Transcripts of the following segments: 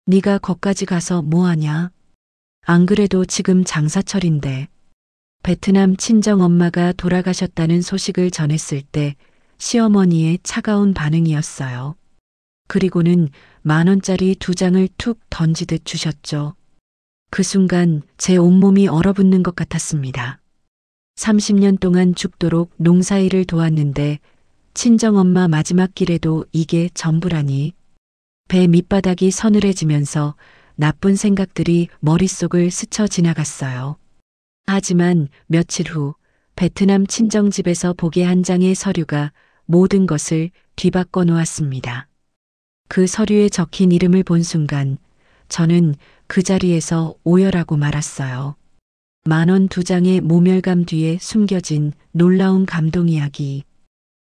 네가 거기까지 가서 뭐하냐? 안 그래도 지금 장사철인데. 베트남 친정엄마가 돌아가셨다는 소식을 전했을 때 시어머니의 차가운 반응이었어요. 그리고는 10,000원짜리 2장을 툭 던지듯 주셨죠. 그 순간 제 온몸이 얼어붙는 것 같았습니다. 30년 동안 죽도록 농사일을 도왔는데 친정엄마 마지막 길에도 이게 전부라니. 배 밑바닥이 서늘해지면서 나쁜 생각들이 머릿속을 스쳐 지나갔어요. 하지만 며칠 후 베트남 친정집에서 보게 한 장의 서류가 모든 것을 뒤바꿔 놓았습니다. 그 서류에 적힌 이름을 본 순간 저는 그 자리에서 오열하고 말았어요. 10,000원 2장의 모멸감 뒤에 숨겨진 놀라운 감동 이야기.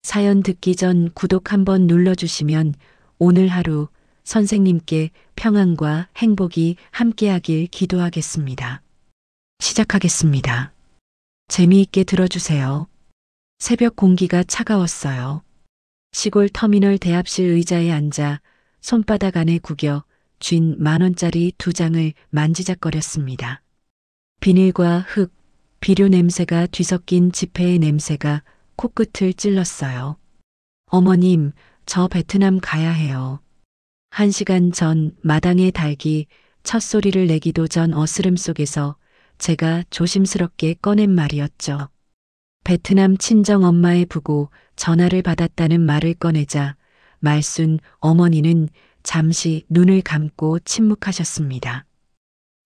사연 듣기 전 구독 한번 눌러주시면 오늘 하루 선생님께 평안과 행복이 함께하길 기도하겠습니다. 시작하겠습니다. 재미있게 들어주세요. 새벽 공기가 차가웠어요. 시골 터미널 대합실 의자에 앉아 손바닥 안에 구겨 쥔 10,000원짜리 2장을 만지작거렸습니다. 비닐과 흙, 비료 냄새가 뒤섞인 지폐의 냄새가 코끝을 찔렀어요. 어머님, 저 베트남 가야 해요. 1시간 전 마당의 닭이 첫 소리를 내기도 전 어스름 속에서 제가 조심스럽게 꺼낸 말이었죠. 베트남 친정엄마의 부고 전화를 받았다는 말을 꺼내자 말순 어머니는 잠시 눈을 감고 침묵하셨습니다.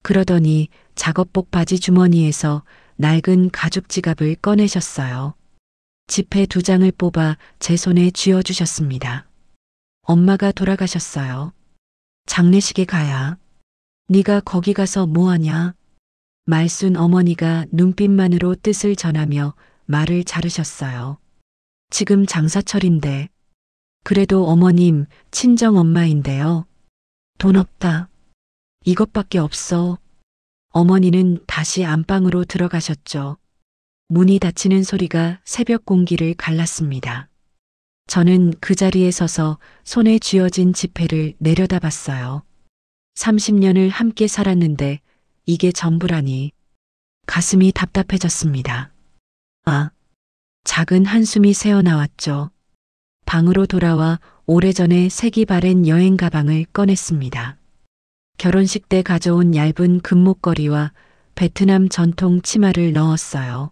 그러더니 작업복 바지 주머니에서 낡은 가죽 지갑을 꺼내셨어요. 지폐 2장을 뽑아 제 손에 쥐어주셨습니다. 엄마가 돌아가셨어요. 장례식에 가야. 네가 거기 가서 뭐하냐? 말순 어머니가 눈빛만으로 뜻을 전하며 말을 자르셨어요. 지금 장사철인데. 그래도 어머님 친정엄마인데요. 돈 없다. 이것밖에 없어. 어머니는 다시 안방으로 들어가셨죠. 문이 닫히는 소리가 새벽 공기를 갈랐습니다. 저는 그 자리에 서서 손에 쥐어진 지폐를 내려다봤어요. 30년을 함께 살았는데 이게 전부라니. 가슴이 답답해졌습니다. 아, 작은 한숨이 새어나왔죠. 방으로 돌아와 오래전에 색이 바랜 여행 가방을 꺼냈습니다. 결혼식 때 가져온 얇은 금목걸이와 베트남 전통 치마를 넣었어요.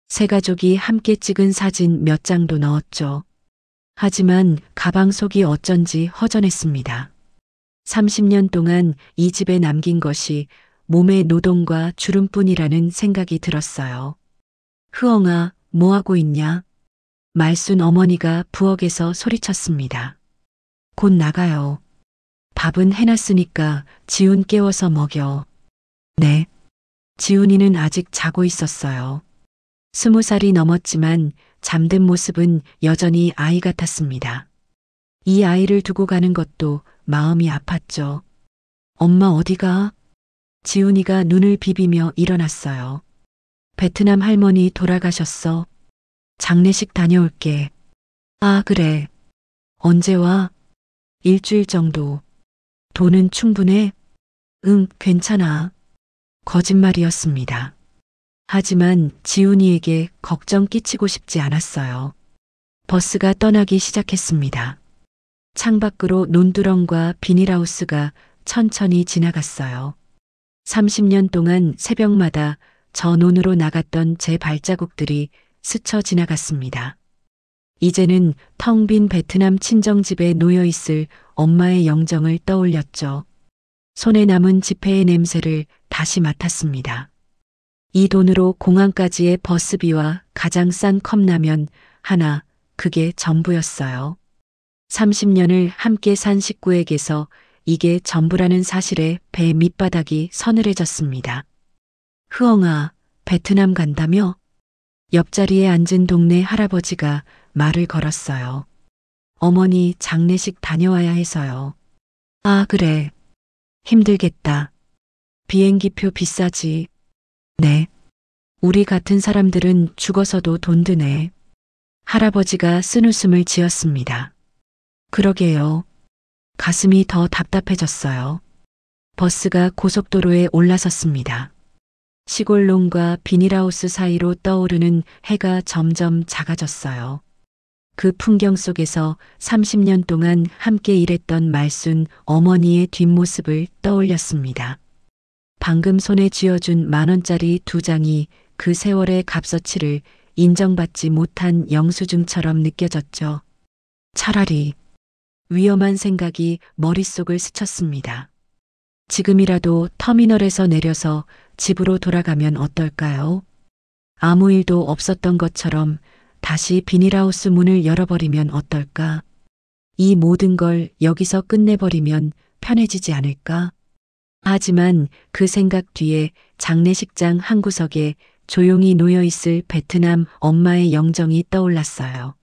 세 가족이 함께 찍은 사진 몇 장도 넣었죠. 하지만 가방 속이 어쩐지 허전했습니다. 30년 동안 이 집에 남긴 것이 몸의 노동과 주름뿐이라는 생각이 들었어요. 흐엉아, 뭐하고 있냐? 말순 어머니가 부엌에서 소리쳤습니다. 곧 나가요. 밥은 해놨으니까 지훈 깨워서 먹여. 네. 지훈이는 아직 자고 있었어요. 20살이 넘었지만 잠든 모습은 여전히 아이 같았습니다. 이 아이를 두고 가는 것도 마음이 아팠죠. 엄마 어디가? 지훈이가 눈을 비비며 일어났어요. 베트남 할머니 돌아가셨어. 장례식 다녀올게. 아, 그래. 언제 와? 일주일 정도. 돈은 충분해? 응, 괜찮아. 거짓말이었습니다. 하지만 지훈이에게 걱정 끼치고 싶지 않았어요. 버스가 떠나기 시작했습니다. 창밖으로 논두렁과 비닐하우스가 천천히 지나갔어요. 30년 동안 새벽마다 저 논으로 나갔던 제 발자국들이 스쳐 지나갔습니다. 이제는 텅 빈 베트남 친정집에 놓여있을 엄마의 영정을 떠올렸죠. 손에 남은 지폐의 냄새를 다시 맡았습니다. 이 돈으로 공항까지의 버스비와 가장 싼 컵라면 하나, 그게 전부였어요. 30년을 함께 산 식구에게서 이게 전부라는 사실에 배 밑바닥이 서늘해졌습니다. 흐엉아, 베트남 간다며? 옆자리에 앉은 동네 할아버지가 말을 걸었어요. 어머니 장례식 다녀와야 해서요. 아, 그래. 힘들겠다. 비행기표 비싸지. 네. 우리 같은 사람들은 죽어서도 돈 드네. 할아버지가 쓴웃음을 지었습니다. 그러게요. 가슴이 더 답답해졌어요. 버스가 고속도로에 올라섰습니다. 시골농과 비닐하우스 사이로 떠오르는 해가 점점 작아졌어요. 그 풍경 속에서 30년 동안 함께 일했던 말순 어머니의 뒷모습을 떠올렸습니다. 방금 손에 쥐어준 10,000원짜리 2장이 그 세월의 값어치를 인정받지 못한 영수증처럼 느껴졌죠. 차라리 위험한 생각이 머릿속을 스쳤습니다. 지금이라도 터미널에서 내려서 집으로 돌아가면 어떨까요? 아무 일도 없었던 것처럼 다시 비닐하우스 문을 열어버리면 어떨까? 이 모든 걸 여기서 끝내버리면 편해지지 않을까? 하지만 그 생각 뒤에 장례식장 한 구석에 조용히 놓여있을 베트남 엄마의 영정이 떠올랐어요.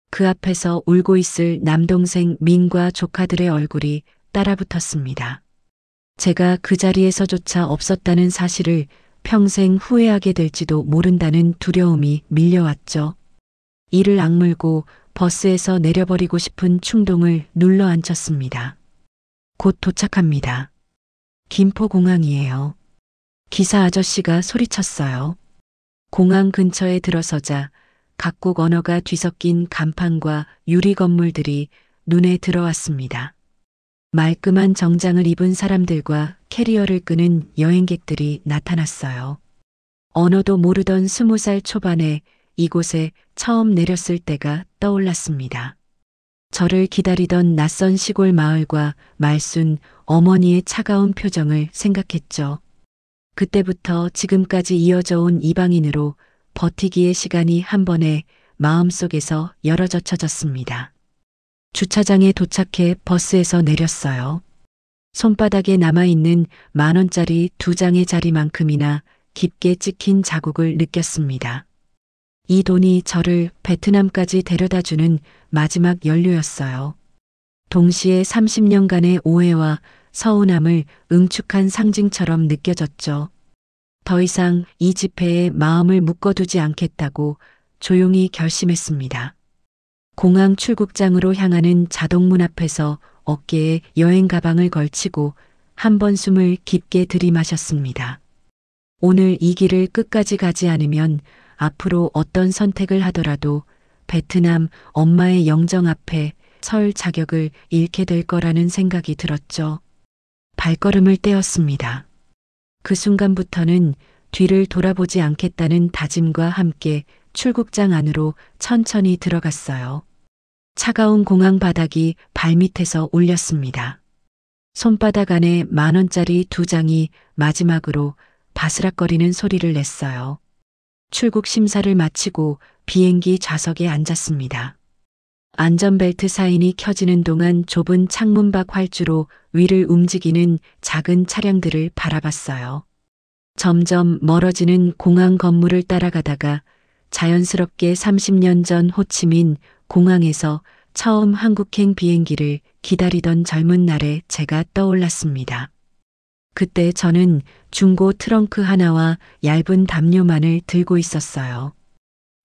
그 앞에서 울고 있을 남동생 민과 조카들의 얼굴이 따라붙었습니다. 제가 그 자리에서조차 없었다는 사실을 평생 후회하게 될지도 모른다는 두려움이 밀려왔죠. 이를 악물고 버스에서 내려버리고 싶은 충동을 눌러앉혔습니다. 곧 도착합니다. 김포공항이에요. 기사 아저씨가 소리쳤어요. 공항 근처에 들어서자 각국 언어가 뒤섞인 간판과 유리 건물들이 눈에 들어왔습니다. 말끔한 정장을 입은 사람들과 캐리어를 끄는 여행객들이 나타났어요. 언어도 모르던 20살 초반에 이곳에 처음 내렸을 때가 떠올랐습니다. 저를 기다리던 낯선 시골 마을과 말순 어머니의 차가운 표정을 생각했죠. 그때부터 지금까지 이어져 온 이방인으로 버티기의 시간이 한 번에 마음속에서 열어젖혀졌습니다. 주차장에 도착해 버스에서 내렸어요. 손바닥에 남아있는 10,000원짜리 2장의 자리만큼이나 깊게 찍힌 자국을 느꼈습니다. 이 돈이 저를 베트남까지 데려다주는 마지막 연료였어요. 동시에 30년간의 오해와 서운함을 응축한 상징처럼 느껴졌죠. 더 이상 이 지폐에 마음을 묶어두지 않겠다고 조용히 결심했습니다. 공항 출국장으로 향하는 자동문 앞에서 어깨에 여행 가방을 걸치고 한 번 숨을 깊게 들이마셨습니다. 오늘 이 길을 끝까지 가지 않으면 앞으로 어떤 선택을 하더라도 베트남 엄마의 영정 앞에 설 자격을 잃게 될 거라는 생각이 들었죠. 발걸음을 떼었습니다. 그 순간부터는 뒤를 돌아보지 않겠다는 다짐과 함께 출국장 안으로 천천히 들어갔어요. 차가운 공항 바닥이 발밑에서 울렸습니다. 손바닥 안에 10,000원짜리 2장이 마지막으로 바스락거리는 소리를 냈어요. 출국 심사를 마치고 비행기 좌석에 앉았습니다. 안전벨트 사인이 켜지는 동안 좁은 창문 밖 활주로 위를 움직이는 작은 차량들을 바라봤어요. 점점 멀어지는 공항 건물을 따라가다가 자연스럽게 30년 전 호치민 공항에서 처음 한국행 비행기를 기다리던 젊은 날에 제가 떠올랐습니다. 그때 저는 중고 트렁크 하나와 얇은 담요만을 들고 있었어요.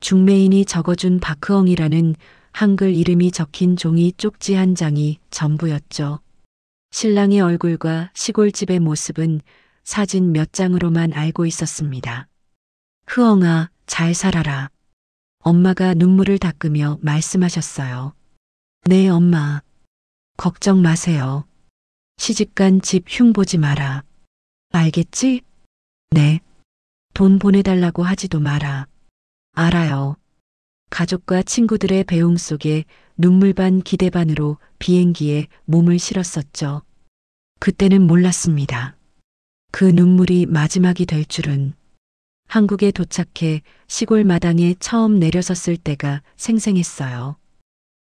중매인이 적어준 박크엉이라는 한글 이름이 적힌 종이 쪽지 한 장이 전부였죠. 신랑의 얼굴과 시골집의 모습은 사진 몇 장으로만 알고 있었습니다. 흐엉아, 잘 살아라. 엄마가 눈물을 닦으며 말씀하셨어요. 네, 엄마. 걱정 마세요. 시집간 집 흉보지 마라. 알겠지? 네. 돈 보내달라고 하지도 마라. 알아요. 가족과 친구들의 배웅 속에 눈물 반 기대 반으로 비행기에 몸을 실었었죠. 그때는 몰랐습니다. 그 눈물이 마지막이 될 줄은. 한국에 도착해 시골 마당에 처음 내려섰을 때가 생생했어요.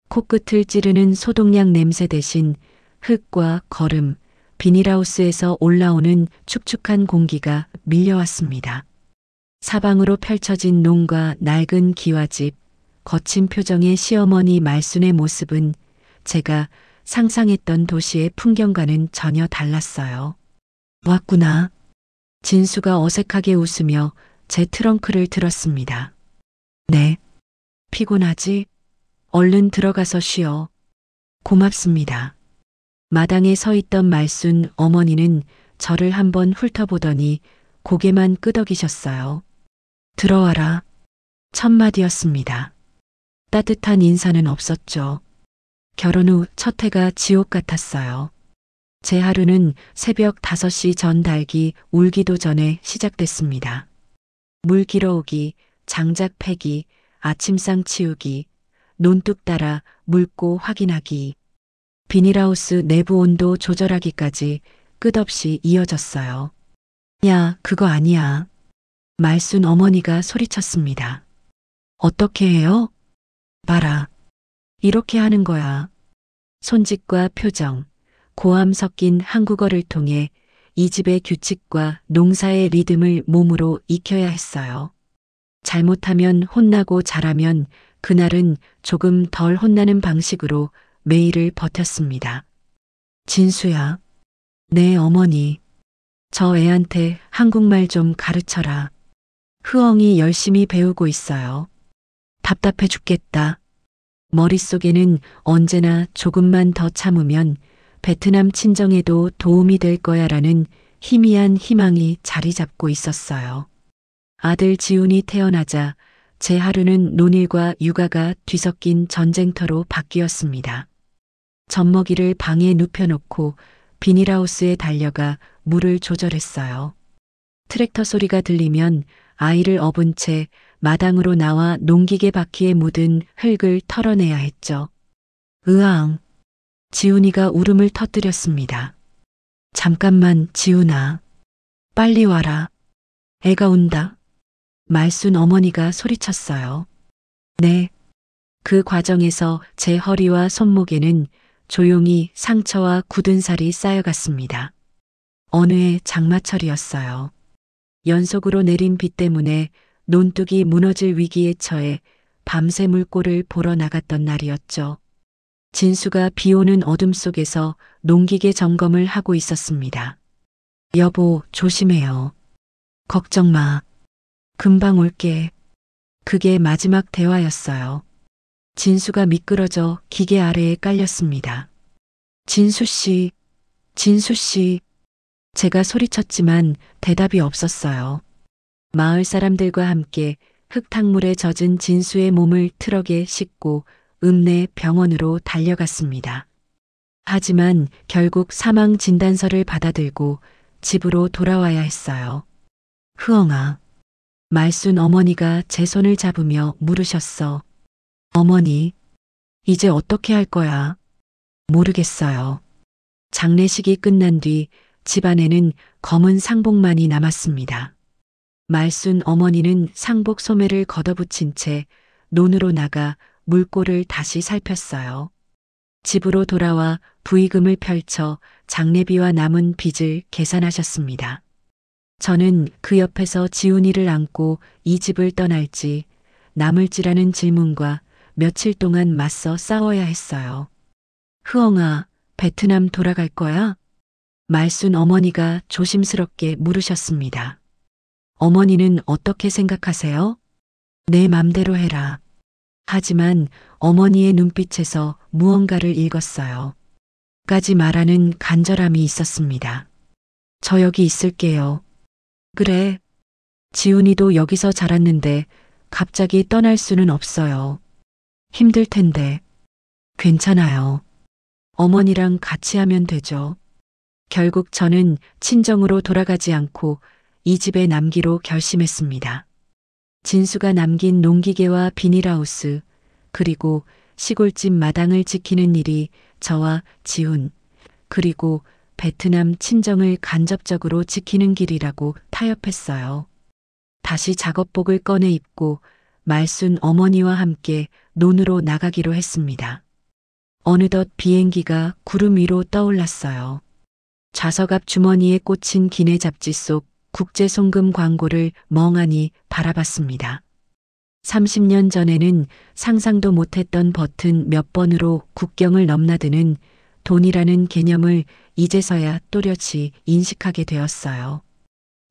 코끝을 찌르는 소독약 냄새 대신 흙과 거름, 비닐하우스에서 올라오는 축축한 공기가 밀려왔습니다. 사방으로 펼쳐진 농과 낡은 기와집, 거친 표정의 시어머니 말순의 모습은 제가 상상했던 도시의 풍경과는 전혀 달랐어요. 왔구나. 진수가 어색하게 웃으며 제 트렁크를 들었습니다. 네. 피곤하지? 얼른 들어가서 쉬어. 고맙습니다. 마당에 서 있던 말순 어머니는 저를 한번 훑어보더니 고개만 끄덕이셨어요. 들어와라. 첫마디였습니다. 따뜻한 인사는 없었죠. 결혼 후 첫 해가 지옥 같았어요. 제 하루는 새벽 5시 전 달기 울기도 전에 시작됐습니다. 물 길어오기, 장작 패기, 아침상 치우기, 논뚝 따라 묽고 확인하기, 비닐하우스 내부 온도 조절하기까지 끝없이 이어졌어요. 야, 그거 아니야. 말순 어머니가 소리쳤습니다. 어떻게 해요? 봐라. 이렇게 하는 거야. 손짓과 표정, 고함 섞인 한국어를 통해 이 집의 규칙과 농사의 리듬을 몸으로 익혀야 했어요. 잘못하면 혼나고 잘하면 그날은 조금 덜 혼나는 방식으로 매일을 버텼습니다. 진수야, 네 어머니. 저 애한테 한국말 좀 가르쳐라. 흐엉이 열심히 배우고 있어요. 답답해 죽겠다. 머릿속에는 언제나 조금만 더 참으면 베트남 친정에도 도움이 될 거야라는 희미한 희망이 자리 잡고 있었어요. 아들 지훈이 태어나자 제 하루는 논일과 육아가 뒤섞인 전쟁터로 바뀌었습니다. 젖먹이를 방에 눕혀놓고 비닐하우스에 달려가 물을 조절했어요. 트랙터 소리가 들리면 아이를 업은 채 마당으로 나와 농기계 바퀴에 묻은 흙을 털어내야 했죠. 으앙. 지훈이가 울음을 터뜨렸습니다. 잠깐만, 지훈아. 빨리 와라. 애가 운다. 말순 어머니가 소리쳤어요. 네. 그 과정에서 제 허리와 손목에는 조용히 상처와 굳은 살이 쌓여갔습니다. 어느 해 장마철이었어요. 연속으로 내린 비 때문에 논뚝이 무너질 위기에 처해 밤새 물골을 보러 나갔던 날이었죠. 진수가 비 오는 어둠 속에서 농기계 점검을 하고 있었습니다. 여보, 조심해요. 걱정 마. 금방 올게. 그게 마지막 대화였어요. 진수가 미끄러져 기계 아래에 깔렸습니다. 진수 씨, 진수 씨. 제가 소리쳤지만 대답이 없었어요. 마을 사람들과 함께 흙탕물에 젖은 진수의 몸을 트럭에 싣고 읍내 병원으로 달려갔습니다. 하지만 결국 사망 진단서를 받아들고 집으로 돌아와야 했어요. 흐엉아. 말순 어머니가 제 손을 잡으며 물으셨어. 어머니, 이제 어떻게 할 거야? 모르겠어요. 장례식이 끝난 뒤 집안에는 검은 상복만이 남았습니다. 말순 어머니는 상복 소매를 걷어붙인 채 논으로 나가 물골을 다시 살폈어요. 집으로 돌아와 부의금을 펼쳐 장례비와 남은 빚을 계산하셨습니다. 저는 그 옆에서 지훈이를 안고 이 집을 떠날지 남을지라는 질문과 며칠 동안 맞서 싸워야 했어요. 흐엉아, 베트남 돌아갈 거야? 말순 어머니가 조심스럽게 물으셨습니다. 어머니는 어떻게 생각하세요? 내 맘대로 해라. 하지만 어머니의 눈빛에서 무언가를 읽었어요. 까지 말하는 간절함이 있었습니다. 저 여기 있을게요. 그래. 지훈이도 여기서 자랐는데 갑자기 떠날 수는 없어요. 힘들 텐데. 괜찮아요. 어머니랑 같이 하면 되죠. 결국 저는 친정으로 돌아가지 않고 이 집에 남기로 결심했습니다. 진수가 남긴 농기계와 비닐하우스, 그리고 시골집 마당을 지키는 일이 저와 지훈, 그리고 베트남 친정을 간접적으로 지키는 길이라고 타협했어요. 다시 작업복을 꺼내 입고 말순 어머니와 함께 논으로 나가기로 했습니다. 어느덧 비행기가 구름 위로 떠올랐어요. 좌석 앞 주머니에 꽂힌 기내 잡지 속 국제송금 광고를 멍하니 바라봤습니다. 30년 전에는 상상도 못했던 버튼 몇 번으로 국경을 넘나드는 돈이라는 개념을 이제서야 또렷이 인식하게 되었어요.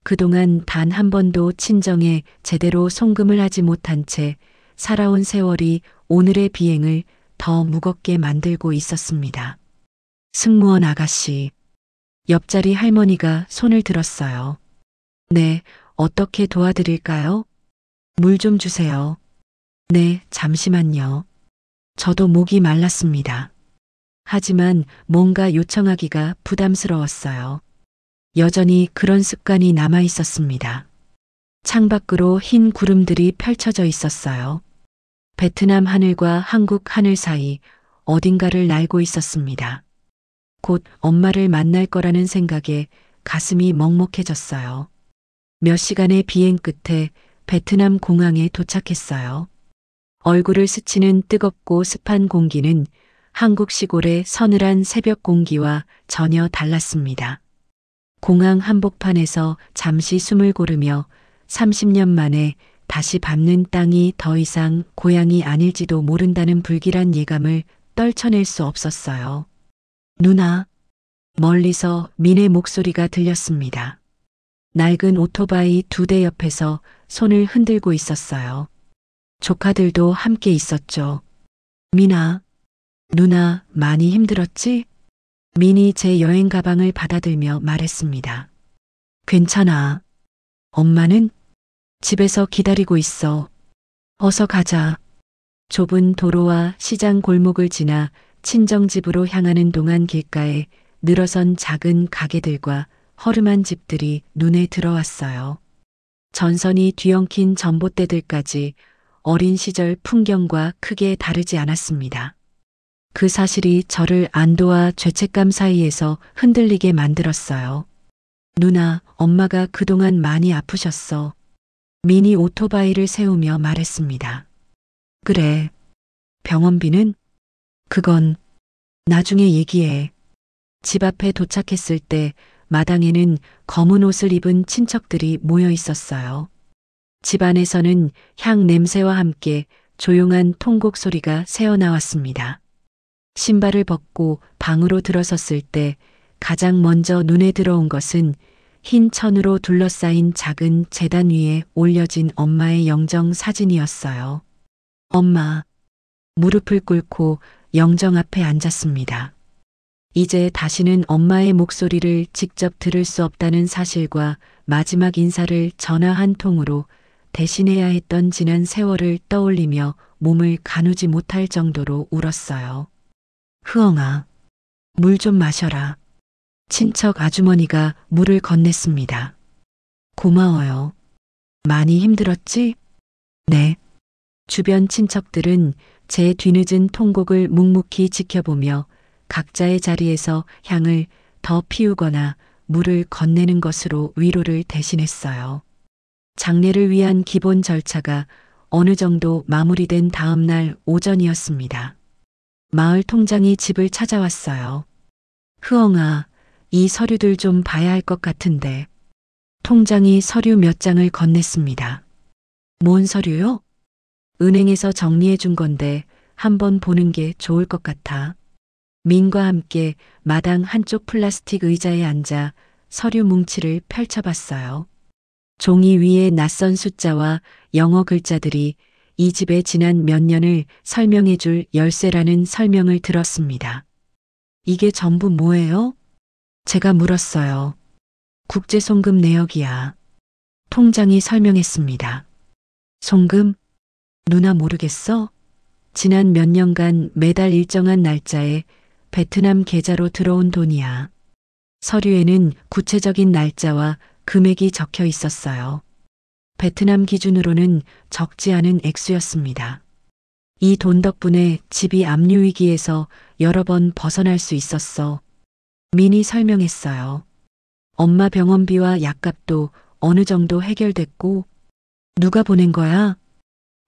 그동안 단 한 번도 친정에 제대로 송금을 하지 못한 채 살아온 세월이 오늘의 비행을 더 무겁게 만들고 있었습니다. 승무원 아가씨. 옆자리 할머니가 손을 들었어요. 네, 어떻게 도와드릴까요? 물 좀 주세요. 네, 잠시만요. 저도 목이 말랐습니다. 하지만 뭔가 요청하기가 부담스러웠어요. 여전히 그런 습관이 남아 있었습니다. 창밖으로 흰 구름들이 펼쳐져 있었어요. 베트남 하늘과 한국 하늘 사이 어딘가를 날고 있었습니다. 곧 엄마를 만날 거라는 생각에 가슴이 먹먹해졌어요. 몇 시간의 비행 끝에 베트남 공항에 도착했어요. 얼굴을 스치는 뜨겁고 습한 공기는 한국 시골의 서늘한 새벽 공기와 전혀 달랐습니다. 공항 한복판에서 잠시 숨을 고르며 30년 만에 다시 밟는 땅이 더 이상 고향이 아닐지도 모른다는 불길한 예감을 떨쳐낼 수 없었어요. 누나, 멀리서 민의 목소리가 들렸습니다. 낡은 오토바이 2대 옆에서 손을 흔들고 있었어요. 조카들도 함께 있었죠. 민아, 누나 많이 힘들었지? 민이 제 여행 가방을 받아들며 말했습니다. 괜찮아. 엄마는 집에서 기다리고 있어. 어서 가자. 좁은 도로와 시장 골목을 지나 친정집으로 향하는 동안 길가에 늘어선 작은 가게들과 허름한 집들이 눈에 들어왔어요. 전선이 뒤엉킨 전봇대들까지 어린 시절 풍경과 크게 다르지 않았습니다. 그 사실이 저를 안도와 죄책감 사이에서 흔들리게 만들었어요. 누나, 엄마가 그동안 많이 아프셨어. 민이 오토바이를 세우며 말했습니다. 그래. 병원비는? 그건 나중에 얘기해. 집 앞에 도착했을 때 마당에는 검은 옷을 입은 친척들이 모여 있었어요. 집 안에서는 향 냄새와 함께 조용한 통곡 소리가 새어나왔습니다. 신발을 벗고 방으로 들어섰을 때 가장 먼저 눈에 들어온 것은 흰 천으로 둘러싸인 작은 제단 위에 올려진 엄마의 영정 사진이었어요. 엄마, 무릎을 꿇고 영정 앞에 앉았습니다. 이제 다시는 엄마의 목소리를 직접 들을 수 없다는 사실과 마지막 인사를 전화 한 통으로 대신해야 했던 지난 세월을 떠올리며 몸을 가누지 못할 정도로 울었어요. 흐엉아, 물 좀 마셔라. 친척 아주머니가 물을 건넸습니다. 고마워요. 많이 힘들었지? 네. 주변 친척들은 제 뒤늦은 통곡을 묵묵히 지켜보며 각자의 자리에서 향을 더 피우거나 물을 건네는 것으로 위로를 대신했어요. 장례를 위한 기본 절차가 어느 정도 마무리된 다음 날 오전이었습니다. 마을 통장이 집을 찾아왔어요. 흐엉아, 이 서류들 좀 봐야 할 것 같은데. 통장이 서류 몇 장을 건넸습니다. 뭔 서류요? 은행에서 정리해 준 건데 한번 보는 게 좋을 것 같아. 민과 함께 마당 한쪽 플라스틱 의자에 앉아 서류 뭉치를 펼쳐봤어요. 종이 위에 낯선 숫자와 영어 글자들이 이 집의 지난 몇 년을 설명해 줄 열쇠라는 설명을 들었습니다. 이게 전부 뭐예요? 제가 물었어요. 국제송금 내역이야. 통장이 설명했습니다. 송금? 누나 모르겠어? 지난 몇 년간 매달 일정한 날짜에 베트남 계좌로 들어온 돈이야. 서류에는 구체적인 날짜와 금액이 적혀 있었어요. 베트남 기준으로는 적지 않은 액수였습니다. 이 돈 덕분에 집이 압류 위기에서 여러 번 벗어날 수 있었어. 민이 설명했어요. 엄마 병원비와 약값도 어느 정도 해결됐고. 누가 보낸 거야?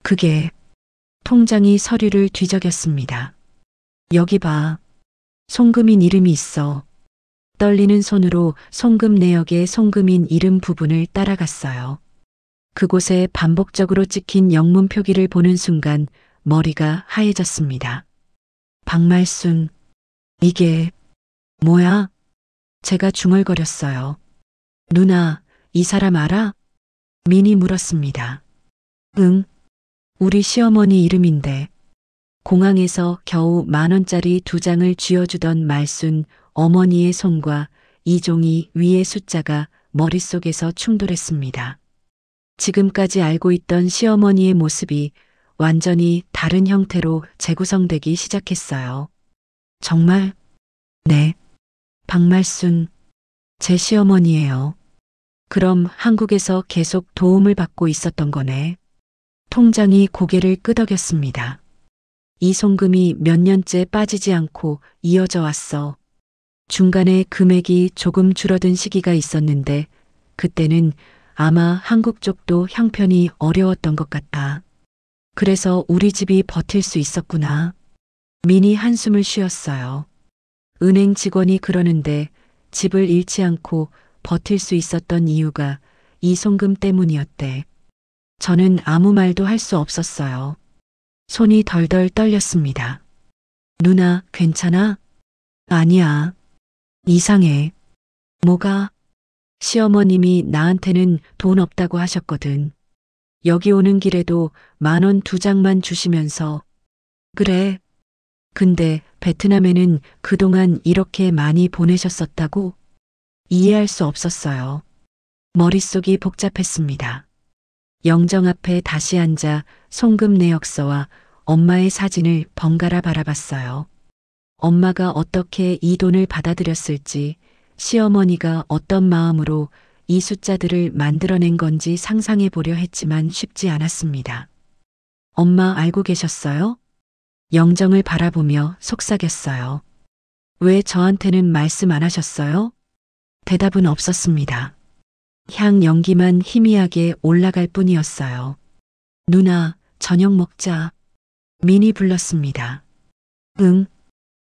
그게. 통장이 서류를 뒤적였습니다. 여기 봐. 송금인 이름이 있어. 떨리는 손으로 송금 내역의 송금인 이름 부분을 따라갔어요. 그곳에 반복적으로 찍힌 영문 표기를 보는 순간 머리가 하얘졌습니다. 박말순, 이게 뭐야? 제가 중얼거렸어요. 누나, 이 사람 알아? 민이 물었습니다. 응, 우리 시어머니 이름인데. 공항에서 겨우 10,000원짜리 2장을 쥐어주던 말순 어머니의 손과 이 종이 위의 숫자가 머릿속에서 충돌했습니다. 지금까지 알고 있던 시어머니의 모습이 완전히 다른 형태로 재구성되기 시작했어요. 정말? 네. 박말순, 제 시어머니예요. 그럼 한국에서 계속 도움을 받고 있었던 거네. 통장이 고개를 끄덕였습니다. 이 송금이 몇 년째 빠지지 않고 이어져 왔어. 중간에 금액이 조금 줄어든 시기가 있었는데 그때는 아마 한국 쪽도 형편이 어려웠던 것 같아. 그래서 우리 집이 버틸 수 있었구나. 민이 한숨을 쉬었어요. 은행 직원이 그러는데 집을 잃지 않고 버틸 수 있었던 이유가 이 송금 때문이었대. 저는 아무 말도 할 수 없었어요. 손이 덜덜 떨렸습니다. 누나, 괜찮아? 아니야. 이상해. 뭐가? 시어머님이 나한테는 돈 없다고 하셨거든. 여기 오는 길에도 10,000원 2장만 주시면서. 그래. 근데 베트남에는 그동안 이렇게 많이 보내셨었다고? 이해할 수 없었어요. 머릿속이 복잡했습니다. 영정 앞에 다시 앉아 송금 내역서와 엄마의 사진을 번갈아 바라봤어요. 엄마가 어떻게 이 돈을 받아들였을지, 시어머니가 어떤 마음으로 이 숫자들을 만들어낸 건지 상상해 보려 했지만 쉽지 않았습니다. 엄마 알고 계셨어요? 영정을 바라보며 속삭였어요. 왜 저한테는 말씀 안 하셨어요? 대답은 없었습니다. 향 연기만 희미하게 올라갈 뿐이었어요. 누나, 저녁 먹자. 민이 불렀습니다. 응.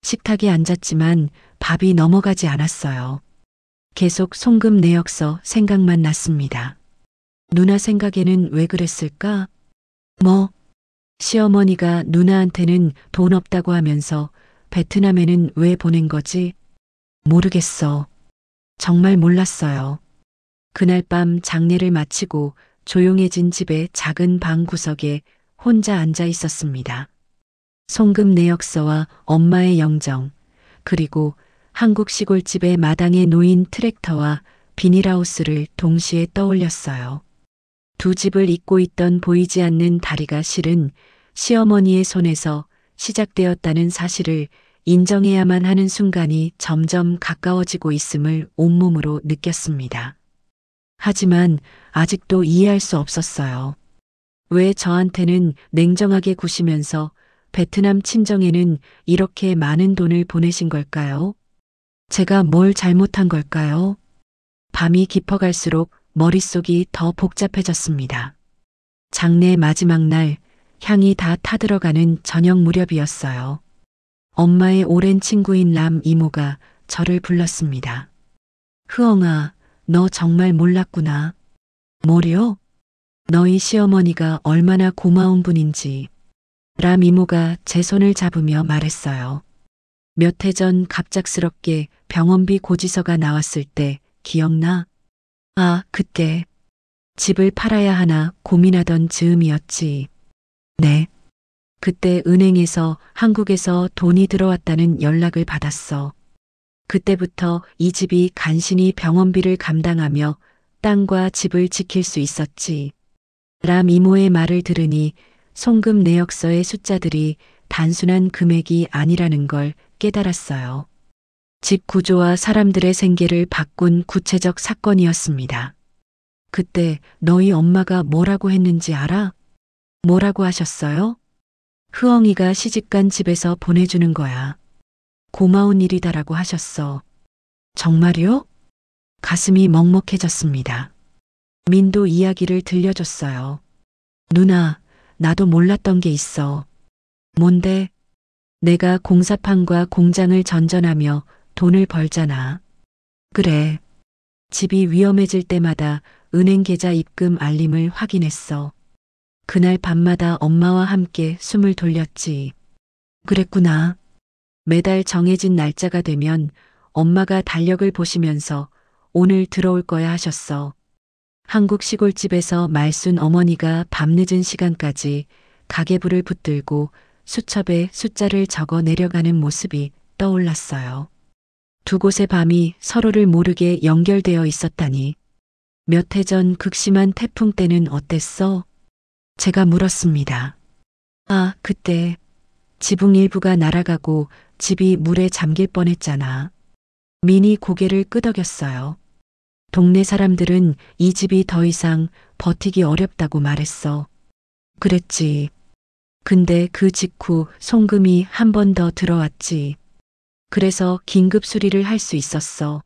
식탁에 앉았지만 밥이 넘어가지 않았어요. 계속 송금 내역서 생각만 났습니다. 누나 생각에는 왜 그랬을까? 뭐? 시어머니가 누나한테는 돈 없다고 하면서 베트남에는 왜 보낸 거지? 모르겠어. 정말 몰랐어요. 그날 밤 장례를 마치고 조용해진 집의 작은 방 구석에 혼자 앉아 있었습니다. 송금 내역서와 엄마의 영정, 그리고 한국 시골집의 마당에 놓인 트랙터와 비닐하우스를 동시에 떠올렸어요. 두 집을 잇고 있던 보이지 않는 다리가 실은 시어머니의 손에서 시작되었다는 사실을 인정해야만 하는 순간이 점점 가까워지고 있음을 온몸으로 느꼈습니다. 하지만 아직도 이해할 수 없었어요. 왜 저한테는 냉정하게 구시면서 베트남 친정에는 이렇게 많은 돈을 보내신 걸까요? 제가 뭘 잘못한 걸까요? 밤이 깊어갈수록 머릿속이 더 복잡해졌습니다. 장례 마지막 날, 향이 다 타들어가는 저녁 무렵이었어요. 엄마의 오랜 친구인 람 이모가 저를 불렀습니다. 흐엉아, 너 정말 몰랐구나. 뭐려? 너희 시어머니가 얼마나 고마운 분인지. 람 이모가 제 손을 잡으며 말했어요. 몇 해 전 갑작스럽게 병원비 고지서가 나왔을 때 기억나? 아, 그때 집을 팔아야 하나 고민하던 즈음이었지. 네. 그때 은행에서 한국에서 돈이 들어왔다는 연락을 받았어. 그때부터 이 집이 간신히 병원비를 감당하며 땅과 집을 지킬 수 있었지. 람 이모의 말을 들으니 송금 내역서의 숫자들이 단순한 금액이 아니라는 걸 깨달았어요. 집 구조와 사람들의 생계를 바꾼 구체적 사건이었습니다. 그때 너희 엄마가 뭐라고 했는지 알아? 뭐라고 하셨어요? 흐엉이가 시집간 집에서 보내주는 거야. 고마운 일이다라고 하셨어. 정말요? 가슴이 먹먹해졌습니다. 민도 이야기를 들려줬어요. 누나, 나도 몰랐던 게 있어. 뭔데? 내가 공사판과 공장을 전전하며 돈을 벌잖아. 그래. 집이 위험해질 때마다 은행 계좌 입금 알림을 확인했어. 그날 밤마다 엄마와 함께 숨을 돌렸지. 그랬구나. 매달 정해진 날짜가 되면 엄마가 달력을 보시면서 오늘 들어올 거야 하셨어. 한국 시골집에서 말순 어머니가 밤늦은 시간까지 가계부를 붙들고 수첩에 숫자를 적어 내려가는 모습이 떠올랐어요. 두 곳의 밤이 서로를 모르게 연결되어 있었다니. 몇 해 전 극심한 태풍 때는 어땠어? 제가 물었습니다. 아, 그때 지붕 일부가 날아가고 집이 물에 잠길 뻔했잖아. 민이 고개를 끄덕였어요. 동네 사람들은 이 집이 더 이상 버티기 어렵다고 말했어. 그랬지. 근데 그 직후 송금이 한 번 더 들어왔지. 그래서 긴급 수리를 할 수 있었어.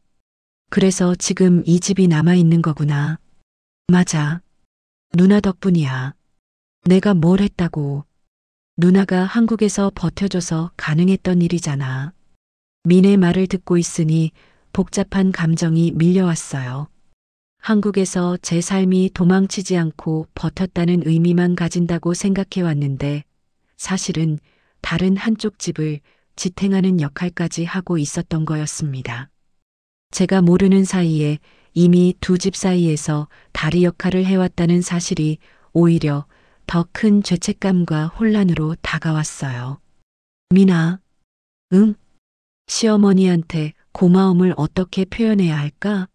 그래서 지금 이 집이 남아있는 거구나. 맞아. 누나 덕분이야. 내가 뭘 했다고. 누나가 한국에서 버텨줘서 가능했던 일이잖아. 민의 말을 듣고 있으니 복잡한 감정이 밀려왔어요. 한국에서 제 삶이 도망치지 않고 버텼다는 의미만 가진다고 생각해왔는데 사실은 다른 한쪽 집을 지탱하는 역할까지 하고 있었던 거였습니다. 제가 모르는 사이에 이미 두 집 사이에서 다리 역할을 해왔다는 사실이 오히려 더 큰 죄책감과 혼란으로 다가왔어요. 미나, 응? 시어머니한테 고마움을 어떻게 표현해야 할까?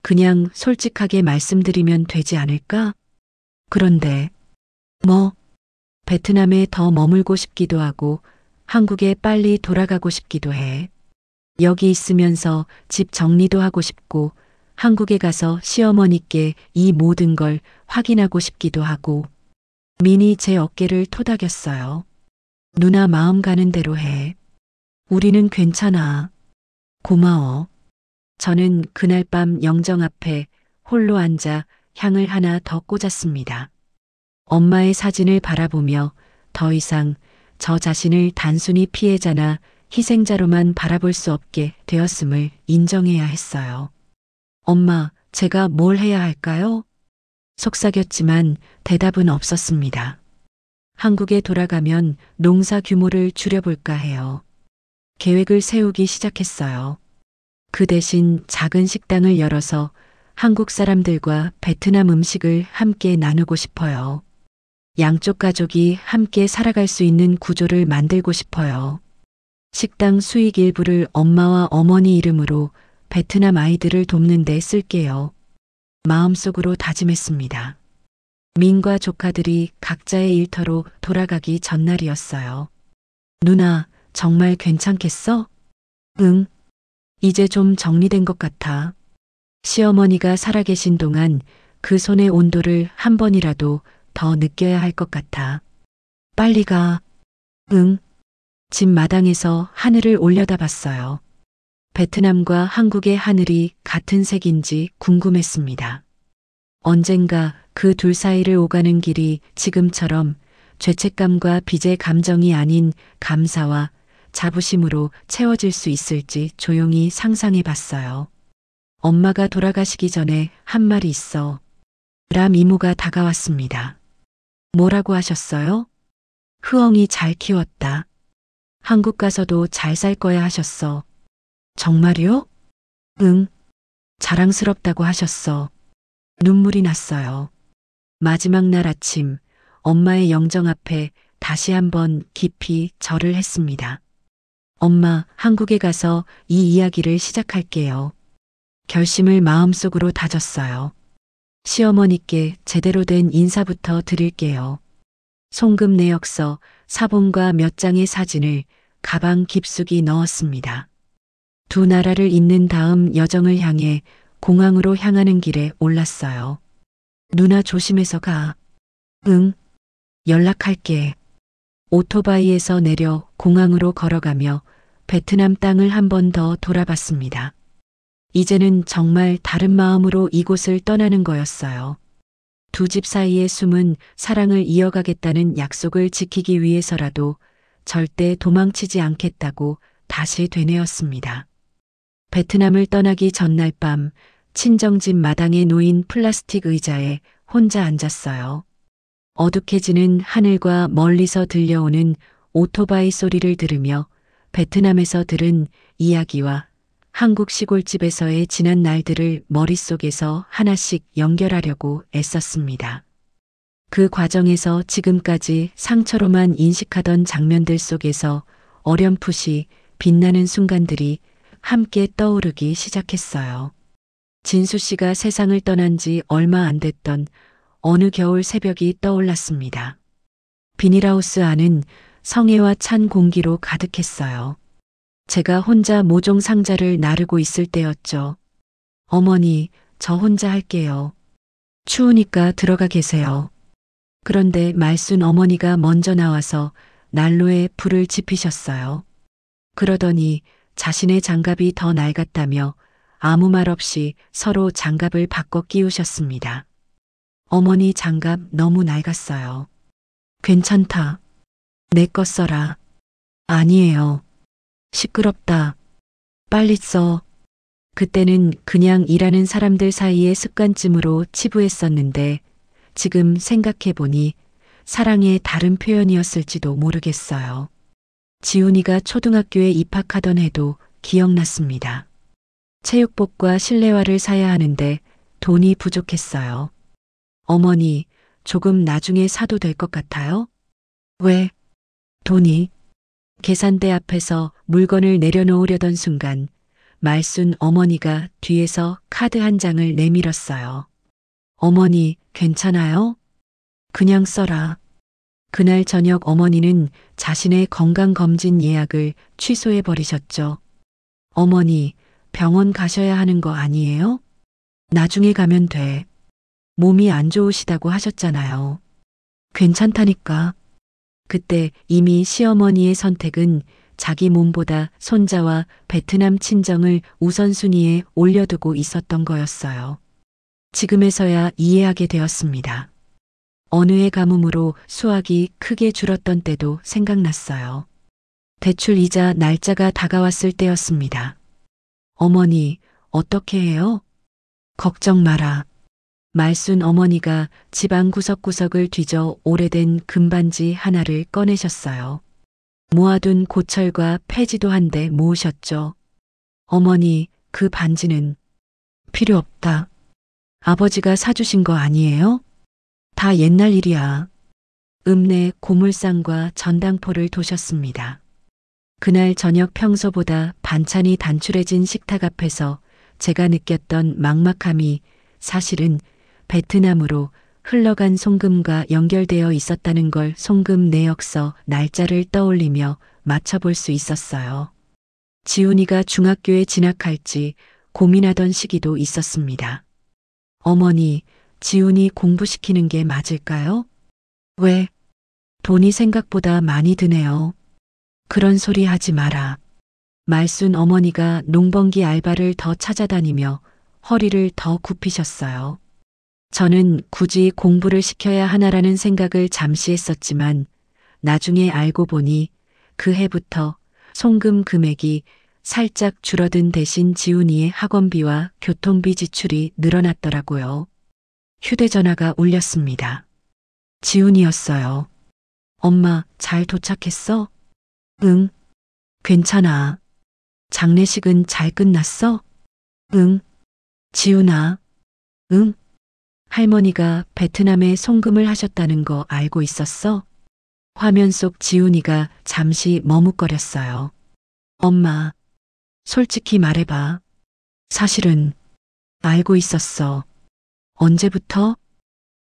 그냥 솔직하게 말씀드리면 되지 않을까? 그런데, 뭐, 베트남에 더 머물고 싶기도 하고 한국에 빨리 돌아가고 싶기도 해. 여기 있으면서 집 정리도 하고 싶고 한국에 가서 시어머니께 이 모든 걸 확인하고 싶기도 하고. 민이 제 어깨를 토닥였어요. 누나 마음 가는 대로 해. 우리는 괜찮아. 고마워. 저는 그날 밤 영정 앞에 홀로 앉아 향을 하나 더 꽂았습니다. 엄마의 사진을 바라보며 더 이상 저 자신을 단순히 피해자나 희생자로만 바라볼 수 없게 되었음을 인정해야 했어요. 엄마, 제가 뭘 해야 할까요? 속삭였지만 대답은 없었습니다. 한국에 돌아가면 농사 규모를 줄여볼까 해요. 계획을 세우기 시작했어요. 그 대신 작은 식당을 열어서 한국 사람들과 베트남 음식을 함께 나누고 싶어요. 양쪽 가족이 함께 살아갈 수 있는 구조를 만들고 싶어요. 식당 수익 일부를 엄마와 어머니 이름으로 베트남 아이들을 돕는 데 쓸게요. 마음속으로 다짐했습니다. 민과 조카들이 각자의 일터로 돌아가기 전날이었어요. 누나, 정말 괜찮겠어? 응. 이제 좀 정리된 것 같아. 시어머니가 살아계신 동안 그 손의 온도를 한 번이라도 더 느껴야 할 것 같아. 빨리 가. 응. 집 마당에서 하늘을 올려다봤어요. 베트남과 한국의 하늘이 같은 색인지 궁금했습니다. 언젠가 그 둘 사이를 오가는 길이 지금처럼 죄책감과 빚의 감정이 아닌 감사와 자부심으로 채워질 수 있을지 조용히 상상해 봤어요. 엄마가 돌아가시기 전에 한 말이 있어. 람 이모가 다가왔습니다. 뭐라고 하셨어요? 흐엉이 잘 키웠다. 한국 가서도 잘 살 거야 하셨어. 정말요? 응. 자랑스럽다고 하셨어. 눈물이 났어요. 마지막 날 아침, 엄마의 영정 앞에 다시 한번 깊이 절을 했습니다. 엄마, 한국에 가서 이 이야기를 시작할게요. 결심을 마음속으로 다졌어요. 시어머니께 제대로 된 인사부터 드릴게요. 송금 내역서, 사본과 몇 장의 사진을 가방 깊숙이 넣었습니다. 두 나라를 잇는 다음 여정을 향해 공항으로 향하는 길에 올랐어요. 누나 조심해서 가. 응. 연락할게. 오토바이에서 내려 공항으로 걸어가며 베트남 땅을 한 번 더 돌아봤습니다. 이제는 정말 다른 마음으로 이곳을 떠나는 거였어요. 두 집 사이의 숨은 사랑을 이어가겠다는 약속을 지키기 위해서라도 절대 도망치지 않겠다고 다시 되뇌었습니다. 베트남을 떠나기 전날 밤 친정집 마당에 놓인 플라스틱 의자에 혼자 앉았어요. 어둑해지는 하늘과 멀리서 들려오는 오토바이 소리를 들으며 베트남에서 들은 이야기와 한국 시골집에서의 지난 날들을 머릿속에서 하나씩 연결하려고 애썼습니다. 그 과정에서 지금까지 상처로만 인식하던 장면들 속에서 어렴풋이 빛나는 순간들이 함께 떠오르기 시작했어요. 진수 씨가 세상을 떠난 지 얼마 안 됐던 어느 겨울 새벽이 떠올랐습니다. 비닐하우스 안은 성애와 찬 공기로 가득했어요. 제가 혼자 모종 상자를 나르고 있을 때였죠. 어머니, 저 혼자 할게요. 추우니까 들어가 계세요. 그런데 말순 어머니가 먼저 나와서 난로에 불을 지피셨어요. 그러더니 자신의 장갑이 더 낡았다며 아무 말 없이 서로 장갑을 바꿔 끼우셨습니다. 어머니 장갑 너무 낡았어요. 괜찮다. 내 거 써라. 아니에요. 시끄럽다. 빨리 써. 그때는 그냥 일하는 사람들 사이의 습관쯤으로 치부했었는데 지금 생각해보니 사랑의 다른 표현이었을지도 모르겠어요. 지훈이가 초등학교에 입학하던 해도 기억났습니다. 체육복과 실내화를 사야 하는데 돈이 부족했어요. 어머니, 조금 나중에 사도 될 것 같아요? 왜? 돈이? 계산대 앞에서 물건을 내려놓으려던 순간 말순 어머니가 뒤에서 카드 한 장을 내밀었어요. 어머니, 괜찮아요? 그냥 써라. 그날 저녁 어머니는 자신의 건강검진 예약을 취소해 버리셨죠. 어머니, 병원 가셔야 하는 거 아니에요? 나중에 가면 돼. 몸이 안 좋으시다고 하셨잖아요. 괜찮다니까. 그때 이미 시어머니의 선택은 자기 몸보다 손자와 베트남 친정을 우선순위에 올려두고 있었던 거였어요. 지금에서야 이해하게 되었습니다. 어느 해 가뭄으로 수확이 크게 줄었던 때도 생각났어요. 대출 이자 날짜가 다가왔을 때였습니다. 어머니, 어떻게 해요? 걱정 마라. 말순 어머니가 집안 구석구석을 뒤져 오래된 금반지 하나를 꺼내셨어요. 모아둔 고철과 폐지도 한데 모으셨죠. 어머니, 그 반지는 필요 없다. 아버지가 사주신 거 아니에요? 다 옛날 일이야. 읍내 고물상과 전당포를 도셨습니다. 그날 저녁 평소보다 반찬이 단출해진 식탁 앞에서 제가 느꼈던 막막함이 사실은 베트남으로 흘러간 송금과 연결되어 있었다는 걸 송금 내역서 날짜를 떠올리며 맞춰볼 수 있었어요. 지훈이가 중학교에 진학할지 고민하던 시기도 있었습니다. 어머니, 지훈이 공부시키는 게 맞을까요? 왜? 돈이 생각보다 많이 드네요. 그런 소리 하지 마라. 말순 어머니가 농번기 알바를 더 찾아다니며 허리를 더 굽히셨어요. 저는 굳이 공부를 시켜야 하나라는 생각을 잠시 했었지만 나중에 알고 보니 그 해부터 송금 금액이 살짝 줄어든 대신 지훈이의 학원비와 교통비 지출이 늘어났더라고요. 휴대전화가 울렸습니다. 지훈이었어요. 엄마, 잘 도착했어? 응. 괜찮아. 장례식은 잘 끝났어? 응. 지훈아. 응. 할머니가 베트남에 송금을 하셨다는 거 알고 있었어? 화면 속 지훈이가 잠시 머뭇거렸어요. 엄마, 솔직히 말해봐. 사실은 알고 있었어. 언제부터?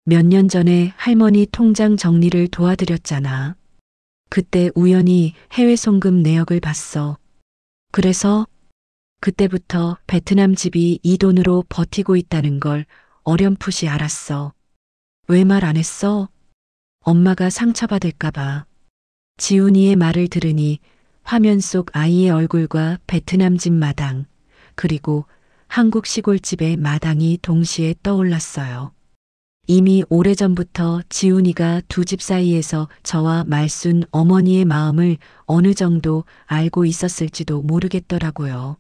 몇 년 전에 할머니 통장 정리를 도와드렸잖아. 그때 우연히 해외 송금 내역을 봤어. 그래서 그때부터 베트남 집이 이 돈으로 버티고 있다는 걸 어렴풋이 알았어. 왜 말 안 했어? 엄마가 상처받을까봐. 지훈이의 말을 들으니 화면 속 아이의 얼굴과 베트남 집 마당, 그리고 한국 시골집의 마당이 동시에 떠올랐어요. 이미 오래전부터 지훈이가 두 집 사이에서 저와 말순 어머니의 마음을 어느 정도 알고 있었을지도 모르겠더라고요.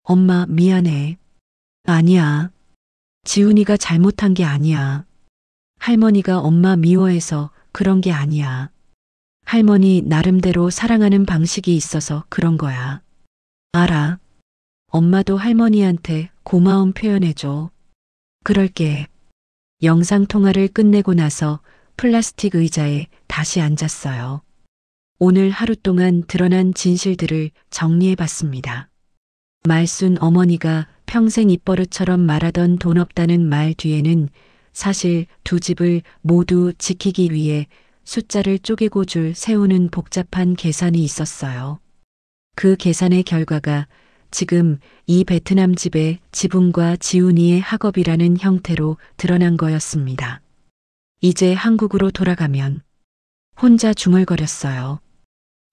엄마, 미안해. 아니야. 지훈이가 잘못한 게 아니야. 할머니가 엄마 미워해서 그런 게 아니야. 할머니 나름대로 사랑하는 방식이 있어서 그런 거야. 알아. 엄마도 할머니한테 고마움 표현해줘. 그럴게. 영상통화를 끝내고 나서 플라스틱 의자에 다시 앉았어요. 오늘 하루 동안 드러난 진실들을 정리해 봤습니다. 말순 어머니가 평생 입버릇처럼 말하던 돈 없다는 말 뒤에는 사실 두 집을 모두 지키기 위해 숫자를 쪼개고 줄 세우는 복잡한 계산이 있었어요. 그 계산의 결과가 지금 이 베트남 집의 지붕과 지훈이의 학업이라는 형태로 드러난 거였습니다. 이제 한국으로 돌아가면 혼자 중얼거렸어요.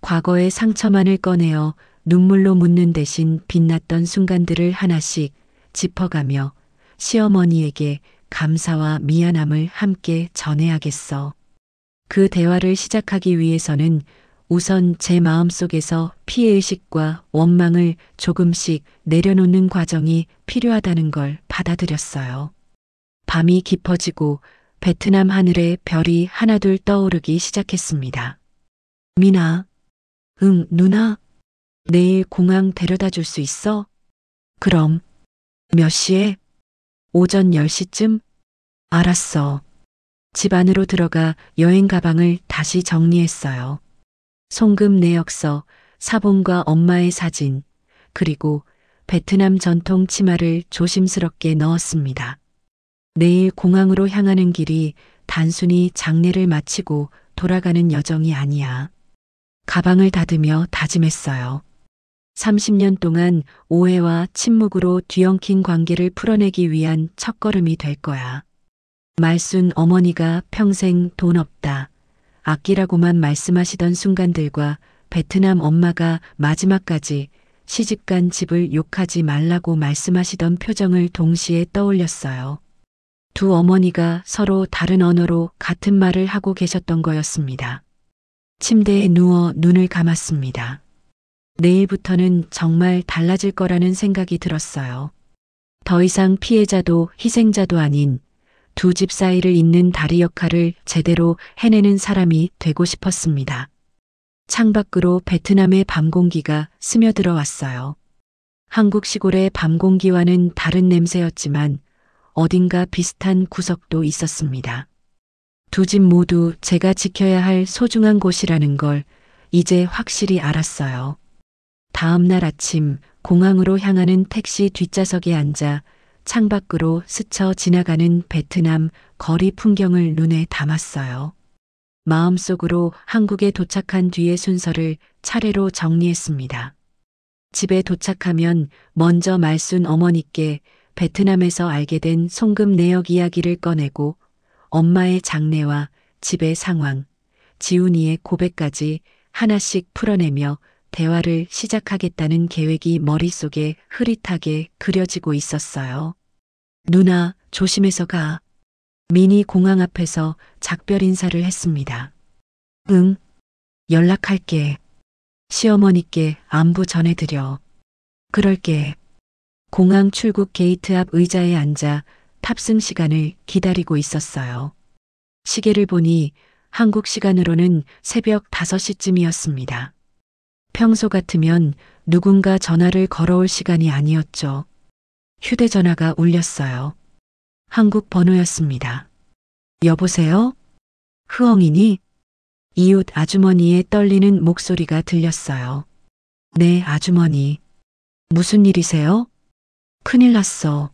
과거의 상처만을 꺼내어 눈물로 묻는 대신 빛났던 순간들을 하나씩 짚어가며 시어머니에게 감사와 미안함을 함께 전해야겠어. 그 대화를 시작하기 위해서는 우선 제 마음속에서 피해의식과 원망을 조금씩 내려놓는 과정이 필요하다는 걸 받아들였어요. 밤이 깊어지고 베트남 하늘에 별이 하나둘 떠오르기 시작했습니다. 미나. 응, 누나. 내일 공항 데려다 줄 수 있어? 그럼. 몇 시에? 오전 10시쯤? 알았어. 집 안으로 들어가 여행 가방을 다시 정리했어요. 송금 내역서, 사본과 엄마의 사진, 그리고 베트남 전통 치마를 조심스럽게 넣었습니다. 내일 공항으로 향하는 길이 단순히 장례를 마치고 돌아가는 여정이 아니야. 가방을 닫으며 다짐했어요. 30년 동안 오해와 침묵으로 뒤엉킨 관계를 풀어내기 위한 첫걸음이 될 거야. 말순 어머니가 평생 돈 없다, 아끼라고만 말씀하시던 순간들과 베트남 엄마가 마지막까지 시집간 집을 욕하지 말라고 말씀하시던 표정을 동시에 떠올렸어요. 두 어머니가 서로 다른 언어로 같은 말을 하고 계셨던 거였습니다. 침대에 누워 눈을 감았습니다. 내일부터는 정말 달라질 거라는 생각이 들었어요. 더 이상 피해자도 희생자도 아닌 두 집 사이를 잇는 다리 역할을 제대로 해내는 사람이 되고 싶었습니다. 창밖으로 베트남의 밤 공기가 스며들어 왔어요. 한국 시골의 밤 공기와는 다른 냄새였지만 어딘가 비슷한 구석도 있었습니다. 두 집 모두 제가 지켜야 할 소중한 곳이라는 걸 이제 확실히 알았어요. 다음 날 아침 공항으로 향하는 택시 뒷좌석에 앉아 창밖으로 스쳐 지나가는 베트남 거리 풍경을 눈에 담았어요. 마음속으로 한국에 도착한 뒤의 순서를 차례로 정리했습니다. 집에 도착하면 먼저 말순 어머니께 베트남에서 알게 된 송금 내역 이야기를 꺼내고 엄마의 장례와 집의 상황, 지훈이의 고백까지 하나씩 풀어내며 대화를 시작하겠다는 계획이 머릿속에 흐릿하게 그려지고 있었어요. 누나, 조심해서 가. 미니 공항 앞에서 작별 인사를 했습니다. 응, 연락할게. 시어머니께 안부 전해드려. 그럴게. 공항 출국 게이트 앞 의자에 앉아 탑승 시간을 기다리고 있었어요. 시계를 보니 한국 시간으로는 새벽 5시쯤이었습니다. 평소 같으면 누군가 전화를 걸어올 시간이 아니었죠. 휴대전화가 울렸어요. 한국 번호였습니다. 여보세요? 흐엉이니? 이웃 아주머니의 떨리는 목소리가 들렸어요. 네, 아주머니. 무슨 일이세요? 큰일 났어.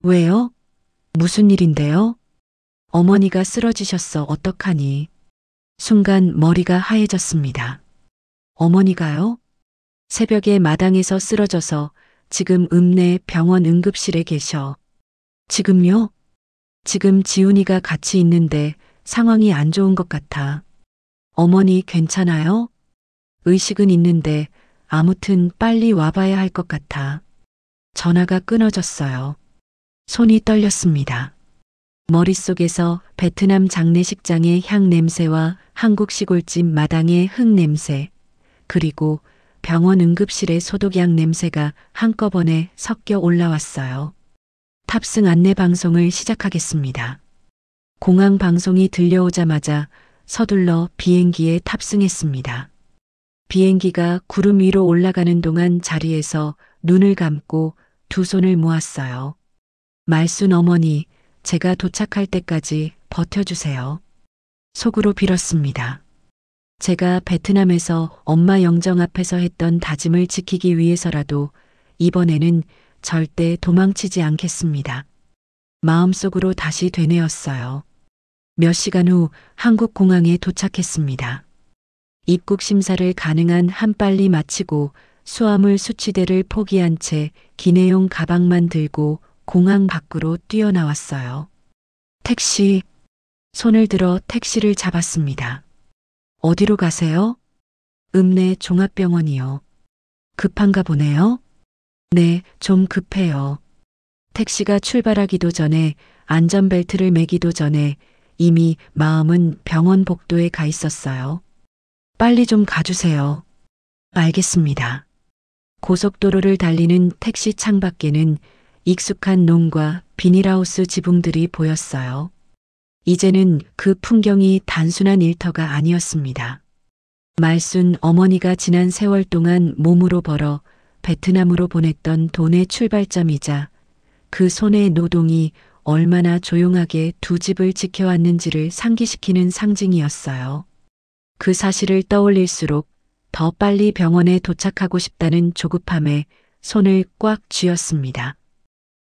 왜요? 무슨 일인데요? 어머니가 쓰러지셨어. 어떡하니? 순간 머리가 하얘졌습니다. 어머니가요? 새벽에 마당에서 쓰러져서 지금 읍내 병원 응급실에 계셔. 지금요? 지금 지훈이가 같이 있는데 상황이 안 좋은 것 같아. 어머니 괜찮아요? 의식은 있는데 아무튼 빨리 와봐야 할 것 같아. 전화가 끊어졌어요. 손이 떨렸습니다. 머릿속에서 베트남 장례식장의 향 냄새와 한국 시골집 마당의 흙 냄새, 그리고 병원 응급실의 소독약 냄새가 한꺼번에 섞여 올라왔어요. 탑승 안내 방송을 시작하겠습니다. 공항 방송이 들려오자마자 서둘러 비행기에 탑승했습니다. 비행기가 구름 위로 올라가는 동안 자리에서 눈을 감고 두 손을 모았어요. 말순 어머니, 제가 도착할 때까지 버텨주세요. 속으로 빌었습니다. 제가 베트남에서 엄마 영정 앞에서 했던 다짐을 지키기 위해서라도 이번에는 절대 도망치지 않겠습니다. 마음속으로 다시 되뇌었어요. 몇 시간 후 한국 공항에 도착했습니다. 입국 심사를 가능한 한 빨리 마치고 수화물 수취대를 포기한 채 기내용 가방만 들고 공항 밖으로 뛰어나왔어요. 택시, 손을 들어 택시를 잡았습니다. 어디로 가세요? 읍내 종합병원이요. 급한가 보네요? 네, 좀 급해요. 택시가 출발하기도 전에 안전벨트를 매기도 전에 이미 마음은 병원 복도에 가 있었어요. 빨리 좀 가주세요. 알겠습니다. 고속도로를 달리는 택시 창밖에는 익숙한 농과 비닐하우스 지붕들이 보였어요. 이제는 그 풍경이 단순한 일터가 아니었습니다. 말순 어머니가 지난 세월 동안 몸으로 벌어 베트남으로 보냈던 돈의 출발점이자 그 손의 노동이 얼마나 조용하게 두 집을 지켜왔는지를 상기시키는 상징이었어요. 그 사실을 떠올릴수록 더 빨리 병원에 도착하고 싶다는 조급함에 손을 꽉 쥐었습니다.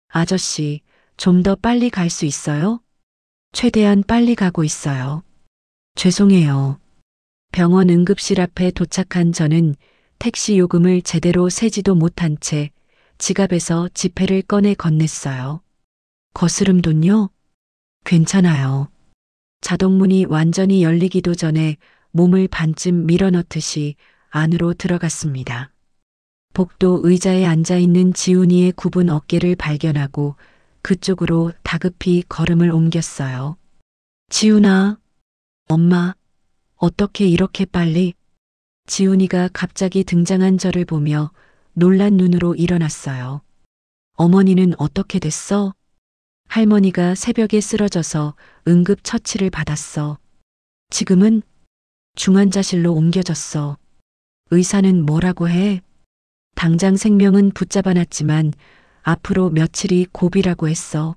아저씨, 좀 더 빨리 갈 수 있어요? 최대한 빨리 가고 있어요. 죄송해요. 병원 응급실 앞에 도착한 저는 택시 요금을 제대로 세지도 못한 채 지갑에서 지폐를 꺼내 건넸어요. 거스름 돈요? 괜찮아요. 자동문이 완전히 열리기도 전에 몸을 반쯤 밀어넣듯이 안으로 들어갔습니다. 복도 의자에 앉아있는 지훈이의 굽은 어깨를 발견하고 그쪽으로 다급히 걸음을 옮겼어요. 지훈아, 엄마, 어떻게 이렇게 빨리? 지훈이가 갑자기 등장한 저를 보며 놀란 눈으로 일어났어요. 어머니는 어떻게 됐어? 할머니가 새벽에 쓰러져서 응급 처치를 받았어. 지금은 중환자실로 옮겨졌어. 의사는 뭐라고 해? 당장 생명은 붙잡아놨지만 앞으로 며칠이 고비라고 했어.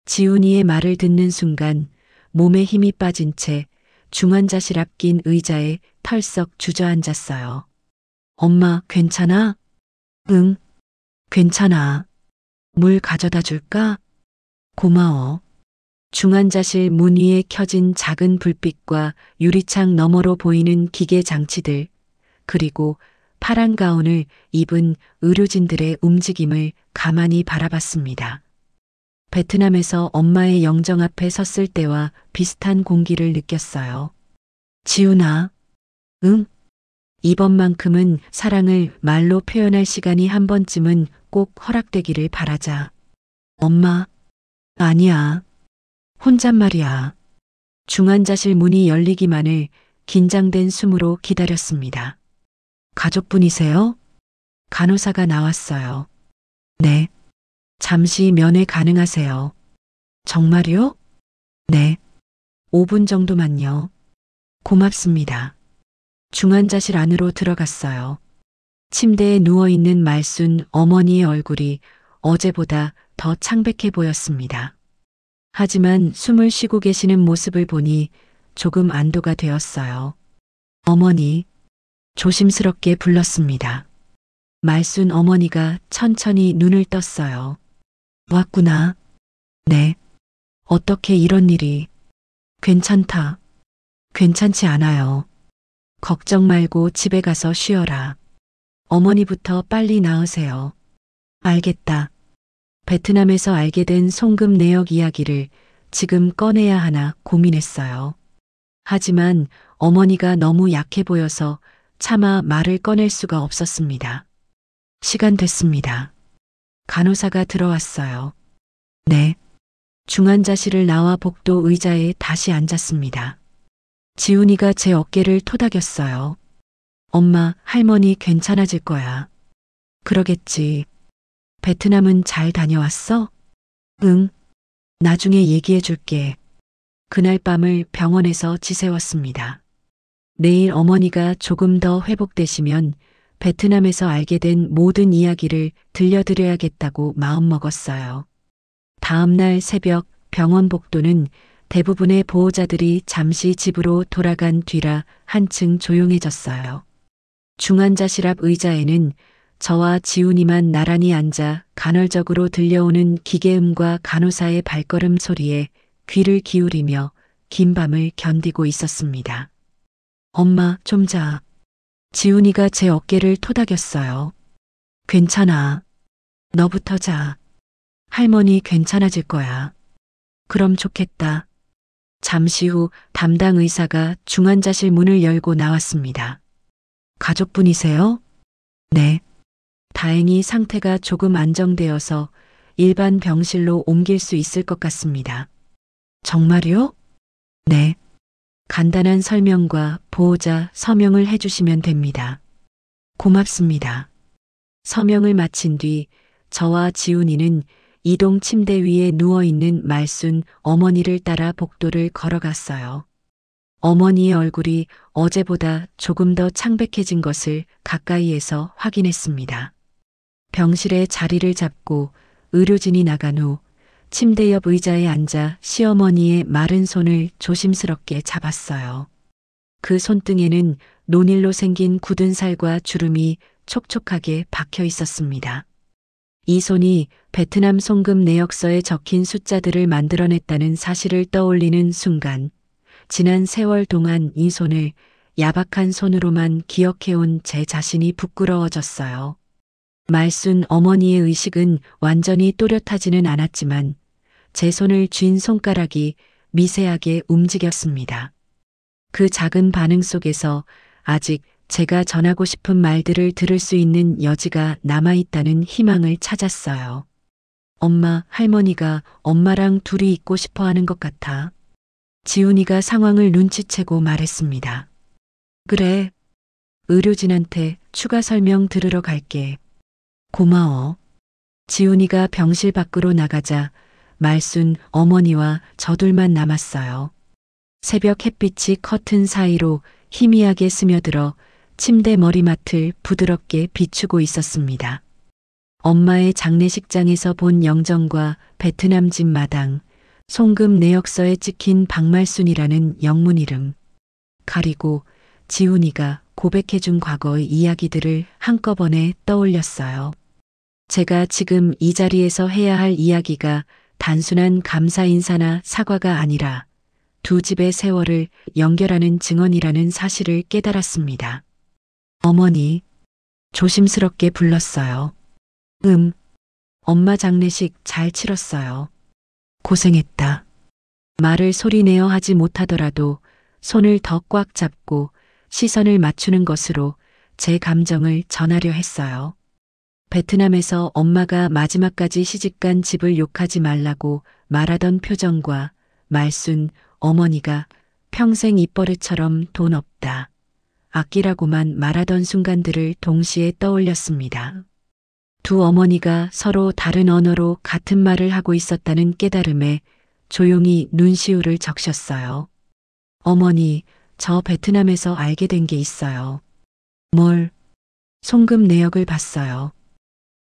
지훈이의 말을 듣는 순간 몸에 힘이 빠진 채 중환자실 앞 낀 의자에 털썩 주저앉았어요. 엄마, 괜찮아? 응, 괜찮아. 물 가져다 줄까? 고마워. 중환자실 문 위에 켜진 작은 불빛과 유리창 너머로 보이는 기계 장치들, 그리고 파란 가운을 입은 의료진들의 움직임을 가만히 바라봤습니다. 베트남에서 엄마의 영정 앞에 섰을 때와 비슷한 공기를 느꼈어요. 지훈아, 응? 이번만큼은 사랑을 말로 표현할 시간이 한 번쯤은 꼭 허락되기를 바라자. 엄마, 아니야. 혼잣말이야. 중환자실 문이 열리기만을 긴장된 숨으로 기다렸습니다. 가족분이세요? 간호사가 나왔어요. 네. 잠시 면회 가능하세요. 정말요? 네. 5분 정도만요. 고맙습니다. 중환자실 안으로 들어갔어요. 침대에 누워있는 말순 어머니의 얼굴이 어제보다 더 창백해 보였습니다. 하지만 숨을 쉬고 계시는 모습을 보니 조금 안도가 되었어요. 어머니, 조심스럽게 불렀습니다. 말순 어머니가 천천히 눈을 떴어요. 왔구나. 네. 어떻게 이런 일이. 괜찮다. 괜찮지 않아요. 걱정 말고 집에 가서 쉬어라. 어머니부터 빨리 나으세요. 알겠다. 베트남에서 알게 된 송금 내역 이야기를 지금 꺼내야 하나 고민했어요. 하지만 어머니가 너무 약해 보여서 차마 말을 꺼낼 수가 없었습니다. 시간 됐습니다. 간호사가 들어왔어요. 네. 중환자실을 나와 복도 의자에 다시 앉았습니다. 지훈이가 제 어깨를 토닥였어요. 엄마, 할머니 괜찮아질 거야. 그러겠지. 베트남은 잘 다녀왔어? 응. 나중에 얘기해 줄게. 그날 밤을 병원에서 지새웠습니다. 내일 어머니가 조금 더 회복되시면 베트남에서 알게 된 모든 이야기를 들려드려야겠다고 마음먹었어요. 다음 날 새벽 병원 복도는 대부분의 보호자들이 잠시 집으로 돌아간 뒤라 한층 조용해졌어요. 중환자실 앞 의자에는 저와 지훈이만 나란히 앉아 간헐적으로 들려오는 기계음과 간호사의 발걸음 소리에 귀를 기울이며 긴 밤을 견디고 있었습니다. 엄마, 좀 자. 지훈이가 제 어깨를 토닥였어요. 괜찮아. 너부터 자. 할머니 괜찮아질 거야. 그럼 좋겠다. 잠시 후 담당 의사가 중환자실 문을 열고 나왔습니다. 가족분이세요? 네. 다행히 상태가 조금 안정되어서 일반 병실로 옮길 수 있을 것 같습니다. 정말요? 네. 간단한 설명과 보호자 서명을 해주시면 됩니다. 고맙습니다. 서명을 마친 뒤 저와 지훈이는 이동 침대 위에 누워있는 말순 어머니를 따라 복도를 걸어갔어요. 어머니의 얼굴이 어제보다 조금 더 창백해진 것을 가까이에서 확인했습니다. 병실에 자리를 잡고 의료진이 나간 후 침대 옆 의자에 앉아 시어머니의 마른 손을 조심스럽게 잡았어요. 그 손등에는 논일로 생긴 굳은 살과 주름이 촉촉하게 박혀 있었습니다. 이 손이 베트남 송금 내역서에 적힌 숫자들을 만들어냈다는 사실을 떠올리는 순간, 지난 세월 동안 이 손을 야박한 손으로만 기억해온 제 자신이 부끄러워졌어요. 말순 어머니의 의식은 완전히 또렷하지는 않았지만 제 손을 쥔 손가락이 미세하게 움직였습니다. 그 작은 반응 속에서 아직 제가 전하고 싶은 말들을 들을 수 있는 여지가 남아있다는 희망을 찾았어요. 엄마, 할머니가 엄마랑 둘이 있고 싶어 하는 것 같아. 지훈이가 상황을 눈치채고 말했습니다. 그래. 의료진한테 추가 설명 들으러 갈게. 고마워. 지훈이가 병실 밖으로 나가자 말순 어머니와 저둘만 남았어요. 새벽 햇빛이 커튼 사이로 희미하게 스며들어 침대 머리맡을 부드럽게 비추고 있었습니다. 엄마의 장례식장에서 본 영정과 베트남 집 마당, 송금 내역서에 찍힌 박말순이라는 영문 이름, 가리고 지훈이가 고백해준 과거의 이야기들을 한꺼번에 떠올렸어요. 제가 지금 이 자리에서 해야 할 이야기가 단순한 감사 인사나 사과가 아니라 두 집의 세월을 연결하는 증언이라는 사실을 깨달았습니다. 어머니, 조심스럽게 불렀어요. 엄마 장례식 잘 치렀어요. 고생했다. 말을 소리내어 하지 못하더라도 손을 더 꽉 잡고 시선을 맞추는 것으로 제 감정을 전하려 했어요. 베트남에서 엄마가 마지막까지 시집간 집을 욕하지 말라고 말하던 표정과 말순 어머니가 평생 입버릇처럼 돈 없다, 아끼라고만 말하던 순간들을 동시에 떠올렸습니다. 두 어머니가 서로 다른 언어로 같은 말을 하고 있었다는 깨달음에 조용히 눈시울을 적셨어요. 어머니, 저 베트남에서 알게 된 게 있어요. 뭘? 송금 내역을 봤어요.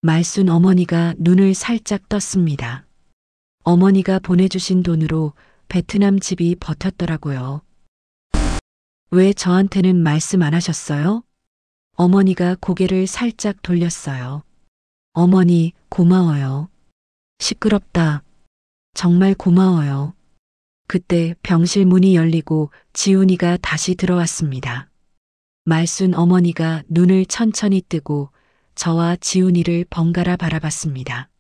말순 어머니가 눈을 살짝 떴습니다. 어머니가 보내주신 돈으로 베트남 집이 버텼더라고요. 왜 저한테는 말씀 안 하셨어요? 어머니가 고개를 살짝 돌렸어요. 어머니, 고마워요. 시끄럽다. 정말 고마워요. 그때 병실 문이 열리고 지훈이가 다시 들어왔습니다. 말순 어머니가 눈을 천천히 뜨고 저와 지훈이를 번갈아 바라봤습니다.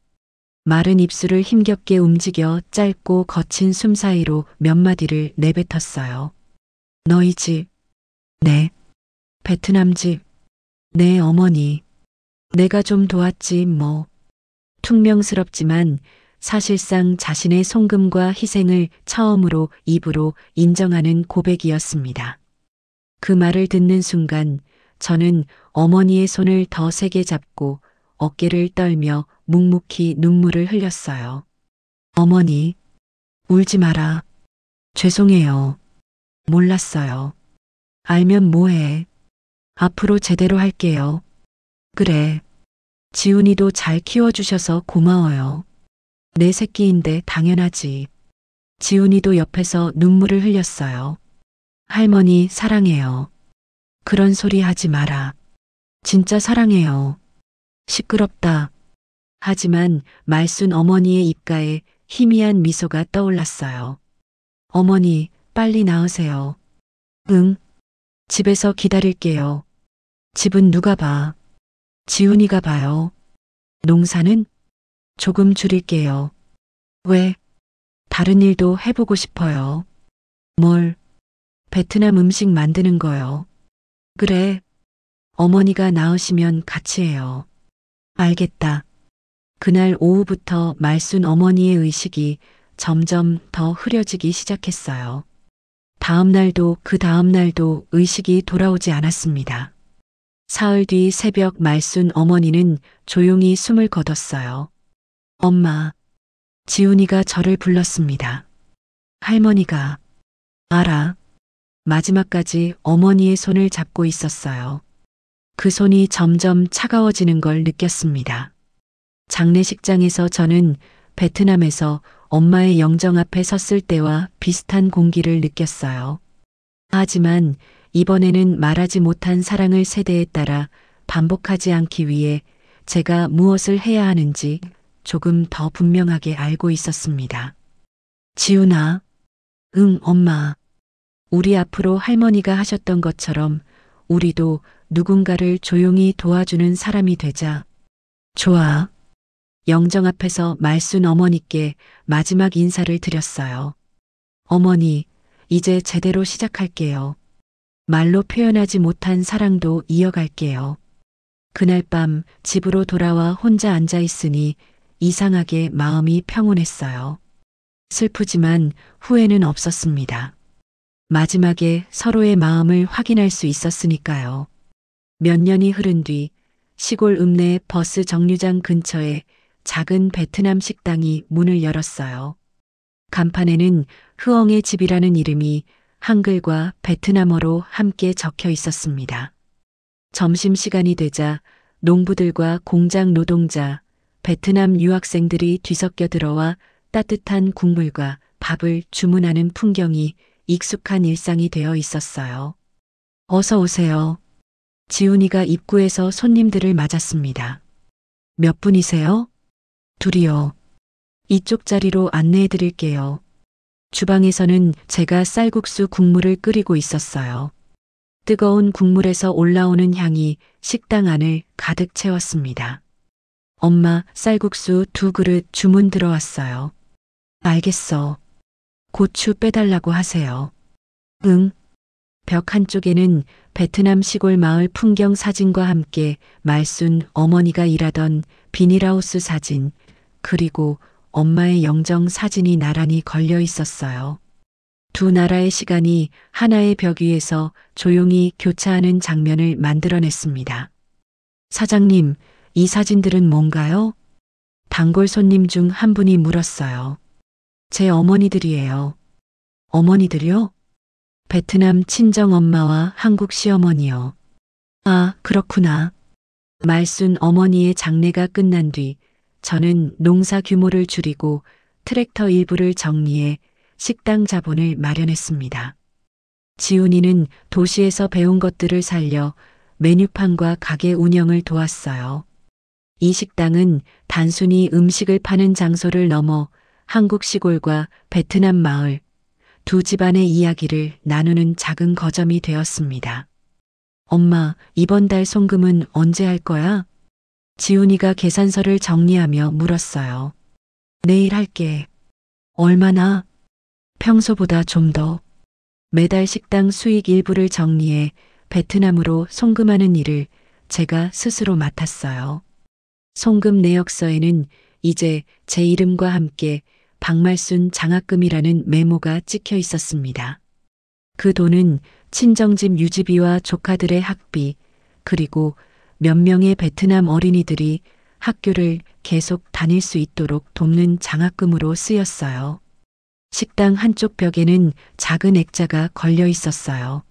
마른 입술을 힘겹게 움직여 짧고 거친 숨 사이로 몇 마디를 내뱉었어요. 너희 집. 네. 베트남 집. 네, 어머니. 내가 좀 도왔지 뭐. 퉁명스럽지만 사실상 자신의 송금과 희생을 처음으로 입으로 인정하는 고백이었습니다. 그 말을 듣는 순간 저는 어머니의 손을 더 세게 잡고 어깨를 떨며 묵묵히 눈물을 흘렸어요. 어머니, 울지 마라. 죄송해요. 몰랐어요. 알면 뭐해. 앞으로 제대로 할게요. 그래. 지훈이도 잘 키워주셔서 고마워요. 내 새끼인데 당연하지. 지훈이도 옆에서 눈물을 흘렸어요. 할머니 사랑해요. 그런 소리 하지 마라. 진짜 사랑해요. 시끄럽다. 하지만 말순 어머니의 입가에 희미한 미소가 떠올랐어요. 어머니, 빨리 나으세요. 응. 집에서 기다릴게요. 집은 누가 봐? 지훈이가 봐요. 농사는? 조금 줄일게요. 왜? 다른 일도 해보고 싶어요. 뭘? 베트남 음식 만드는 거요. 그래. 어머니가 나으시면 같이 해요. 알겠다. 그날 오후부터 말순 어머니의 의식이 점점 더 흐려지기 시작했어요. 다음 날도 그 다음 날도 의식이 돌아오지 않았습니다. 사흘 뒤 새벽 말순 어머니는 조용히 숨을 거뒀어요. 엄마, 지훈이가 저를 불렀습니다. 할머니가, 알아. 마지막까지 어머니의 손을 잡고 있었어요. 그 손이 점점 차가워지는 걸 느꼈습니다. 장례식장에서 저는 베트남에서 엄마의 영정 앞에 섰을 때와 비슷한 공기를 느꼈어요. 하지만 이번에는 말하지 못한 사랑을 세대에 따라 반복하지 않기 위해 제가 무엇을 해야 하는지 조금 더 분명하게 알고 있었습니다. 지훈아, 응, 엄마. 우리 앞으로 할머니가 하셨던 것처럼 우리도 누군가를 조용히 도와주는 사람이 되자. 좋아. 영정 앞에서 말순 어머니께 마지막 인사를 드렸어요. 어머니, 이제 제대로 시작할게요. 말로 표현하지 못한 사랑도 이어갈게요. 그날 밤 집으로 돌아와 혼자 앉아 있으니 이상하게 마음이 평온했어요. 슬프지만 후회는 없었습니다. 마지막에 서로의 마음을 확인할 수 있었으니까요. 몇 년이 흐른 뒤 시골 읍내 버스 정류장 근처에 작은 베트남 식당이 문을 열었어요. 간판에는 흐엉의 집이라는 이름이 한글과 베트남어로 함께 적혀 있었습니다. 점심시간이 되자 농부들과 공장 노동자, 베트남 유학생들이 뒤섞여 들어와 따뜻한 국물과 밥을 주문하는 풍경이 익숙한 일상이 되어 있었어요. 어서 오세요. 지훈이가 입구에서 손님들을 맞았습니다. 몇 분이세요? 둘이요. 이쪽 자리로 안내해 드릴게요. 주방에서는 제가 쌀국수 국물을 끓이고 있었어요. 뜨거운 국물에서 올라오는 향이 식당 안을 가득 채웠습니다. 엄마, 쌀국수 2그릇 주문 들어왔어요. 알겠어. 고추 빼달라고 하세요. 응. 벽 한쪽에는 베트남 시골 마을 풍경 사진과 함께 말순 어머니가 일하던 비닐하우스 사진, 그리고 엄마의 영정 사진이 나란히 걸려 있었어요. 두 나라의 시간이 하나의 벽 위에서 조용히 교차하는 장면을 만들어냈습니다. 사장님, 이 사진들은 뭔가요? 단골 손님 중 한 분이 물었어요. 제 어머니들이에요. 어머니들이요? 베트남 친정엄마와 한국 시어머니요. 아, 그렇구나. 말순 어머니의 장례가 끝난 뒤 저는 농사 규모를 줄이고 트랙터 일부를 정리해 식당 자본을 마련했습니다. 지훈이는 도시에서 배운 것들을 살려 메뉴판과 가게 운영을 도왔어요. 이 식당은 단순히 음식을 파는 장소를 넘어 한국 시골과 베트남 마을, 두 집안의 이야기를 나누는 작은 거점이 되었습니다. 엄마, 이번 달 송금은 언제 할 거야? 지훈이가 계산서를 정리하며 물었어요. 내일 할게. 얼마나? 평소보다 좀 더. 매달 식당 수익 일부를 정리해 베트남으로 송금하는 일을 제가 스스로 맡았어요. 송금 내역서에는 이제 제 이름과 함께 박말순 장학금이라는 메모가 찍혀 있었습니다. 그 돈은 친정집 유지비와 조카들의 학비, 그리고 몇 명의 베트남 어린이들이 학교를 계속 다닐 수 있도록 돕는 장학금으로 쓰였어요. 식당 한쪽 벽에는 작은 액자가 걸려 있었어요.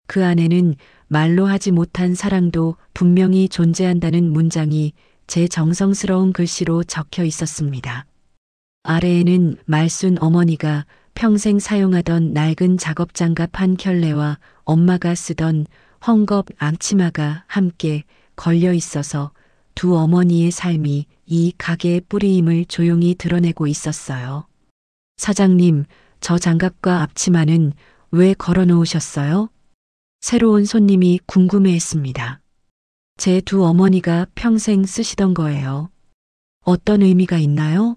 그 안에는 말로 하지 못한 사랑도 분명히 존재한다는 문장이 제 정성스러운 글씨로 적혀 있었습니다. 아래에는 말순 어머니가 평생 사용하던 낡은 작업장갑 한 켤레와 엄마가 쓰던 헝겊 앞치마가 함께 걸려 있어서 두 어머니의 삶이 이 가게의 뿌리임을 조용히 드러내고 있었어요. 사장님, 저 장갑과 앞치마는 왜 걸어 놓으셨어요? 새로운 손님이 궁금해했습니다. 제 두 어머니가 평생 쓰시던 거예요. 어떤 의미가 있나요?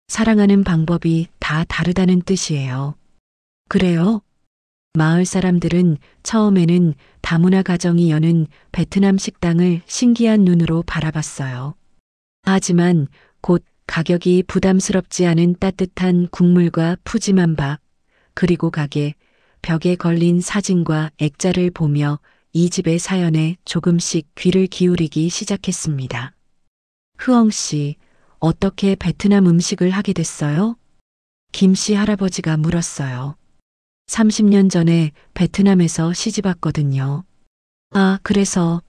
사랑하는 방법이 다 다르다는 뜻이에요. 그래요? 마을 사람들은 처음에는 다문화 가정이 여는 베트남 식당을 신기한 눈으로 바라봤어요. 하지만 곧 가격이 부담스럽지 않은 따뜻한 국물과 푸짐한 밥, 그리고 가게 벽에 걸린 사진과 액자를 보며 이 집의 사연에 조금씩 귀를 기울이기 시작했습니다. 흐엉 씨, 어떻게 베트남 음식을 하게 됐어요? 김 씨 할아버지가 물었어요. 30년 전에 베트남에서 시집 왔거든요. 아, 그래서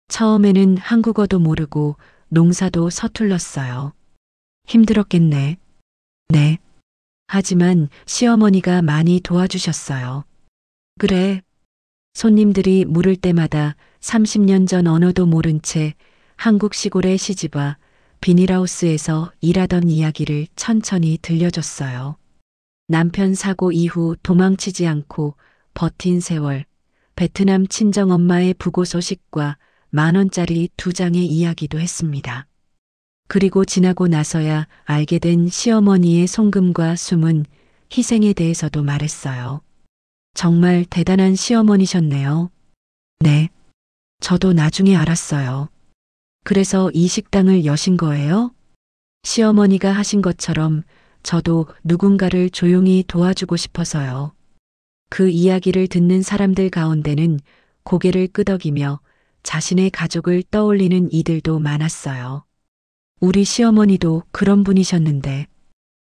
처음에는 한국어도 모르고 농사도 서툴렀어요. 힘들었겠네. 네. 하지만 시어머니가 많이 도와주셨어요. 그래. 손님들이 물을 때마다 30년 전 언어도 모른 채 한국 시골에 시집와 비닐하우스에서 일하던 이야기를 천천히 들려줬어요. 남편 사고 이후 도망치지 않고 버틴 세월, 베트남 친정엄마의 부고 소식과 10,000원짜리 2장의 이야기도 했습니다. 그리고 지나고 나서야 알게 된 시어머니의 송금과 숨은 희생에 대해서도 말했어요. 정말 대단한 시어머니셨네요. 네. 저도 나중에 알았어요. 그래서 이 식당을 여신 거예요? 시어머니가 하신 것처럼 저도 누군가를 조용히 도와주고 싶어서요. 그 이야기를 듣는 사람들 가운데는 고개를 끄덕이며 자신의 가족을 떠올리는 이들도 많았어요. 우리 시어머니도 그런 분이셨는데,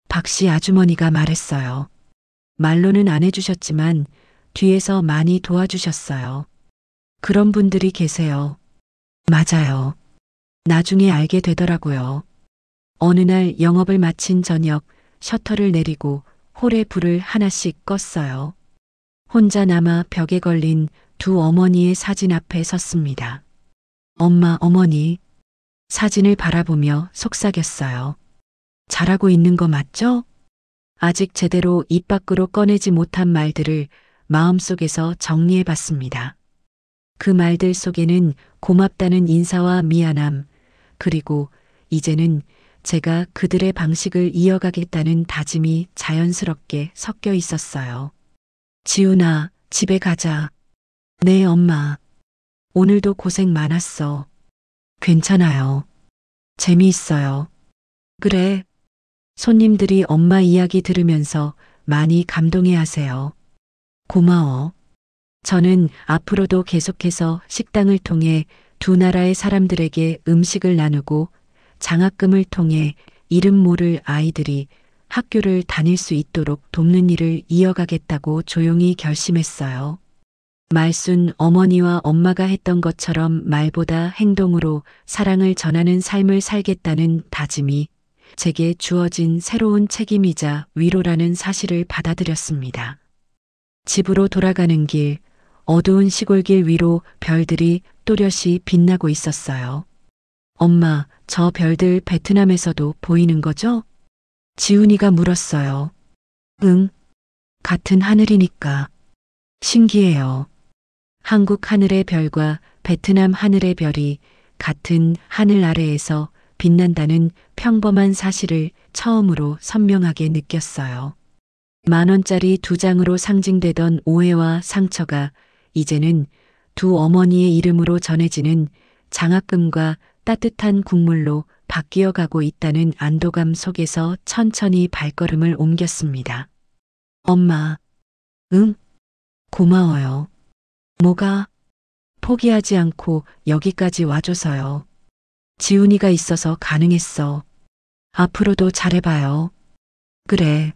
박씨 아주머니가 말했어요. 말로는 안 해주셨지만 뒤에서 많이 도와주셨어요. 그런 분들이 계세요. 맞아요. 나중에 알게 되더라고요. 어느 날 영업을 마친 저녁 셔터를 내리고 홀에 불을 하나씩 껐어요. 혼자 남아 벽에 걸린 두 어머니의 사진 앞에 섰습니다. 엄마, 어머니. 사진을 바라보며 속삭였어요. 잘하고 있는 거 맞죠? 아직 제대로 입 밖으로 꺼내지 못한 말들을 마음속에서 정리해 봤습니다. 그 말들 속에는 고맙다는 인사와 미안함, 그리고 이제는 제가 그들의 방식을 이어가겠다는 다짐이 자연스럽게 섞여 있었어요. 지훈아, 집에 가자. 네, 엄마. 오늘도 고생 많았어. 괜찮아요. 재미있어요. 그래. 손님들이 엄마 이야기 들으면서 많이 감동해 하세요. 고마워. 저는 앞으로도 계속해서 식당을 통해 두 나라의 사람들에게 음식을 나누고 장학금을 통해 이름 모를 아이들이 학교를 다닐 수 있도록 돕는 일을 이어가겠다고 조용히 결심했어요. 말순 어머니와 엄마가 했던 것처럼 말보다 행동으로 사랑을 전하는 삶을 살겠다는 다짐이 제게 주어진 새로운 책임이자 위로라는 사실을 받아들였습니다. 집으로 돌아가는 길, 어두운 시골길 위로 별들이 또렷이 빛나고 있었어요. 엄마, 저 별들 베트남에서도 보이는 거죠? 지훈이가 물었어요. 응, 같은 하늘이니까. 신기해요. 한국 하늘의 별과 베트남 하늘의 별이 같은 하늘 아래에서 빛난다는 평범한 사실을 처음으로 선명하게 느꼈어요. 10,000원짜리 2장으로 상징되던 오해와 상처가 이제는 두 어머니의 이름으로 전해지는 장학금과 따뜻한 국물로 바뀌어 가고 있다는 안도감 속에서 천천히 발걸음을 옮겼습니다. 엄마, 응? 고마워요. 뭐가? 포기하지 않고 여기까지 와줘서요. 지훈이가 있어서 가능했어. 앞으로도 잘해봐요. 그래.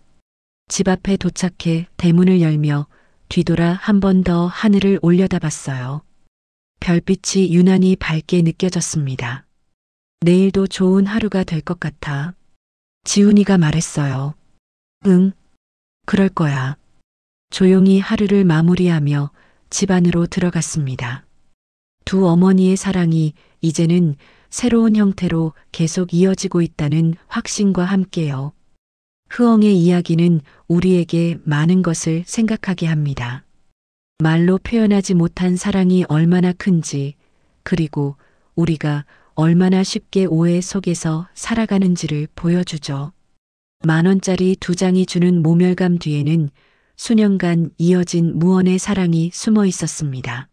집 앞에 도착해 대문을 열며 뒤돌아 한 번 더 하늘을 올려다봤어요. 별빛이 유난히 밝게 느껴졌습니다. 내일도 좋은 하루가 될 것 같아. 지훈이가 말했어요. 응, 그럴 거야. 조용히 하루를 마무리하며 집 안으로 들어갔습니다. 두 어머니의 사랑이 이제는 새로운 형태로 계속 이어지고 있다는 확신과 함께요. 흐엉의 이야기는 우리에게 많은 것을 생각하게 합니다. 말로 표현하지 못한 사랑이 얼마나 큰지, 그리고 우리가 얼마나 쉽게 오해 속에서 살아가는지를 보여주죠. 10,000원짜리 2장이 주는 모멸감 뒤에는 수년간 이어진 무언의 사랑이 숨어 있었습니다.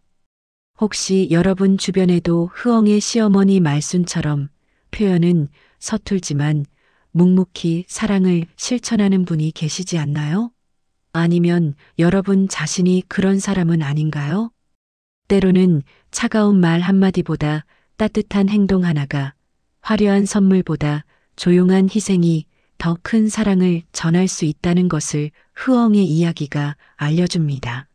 혹시 여러분 주변에도 흐엉의 시어머니 말순처럼 표현은 서툴지만 묵묵히 사랑을 실천하는 분이 계시지 않나요? 아니면 여러분 자신이 그런 사람은 아닌가요? 때로는 차가운 말 한마디보다 따뜻한 행동 하나가, 화려한 선물보다 조용한 희생이 더 큰 사랑을 전할 수 있다는 것을 흐엉의 이야기가 알려줍니다.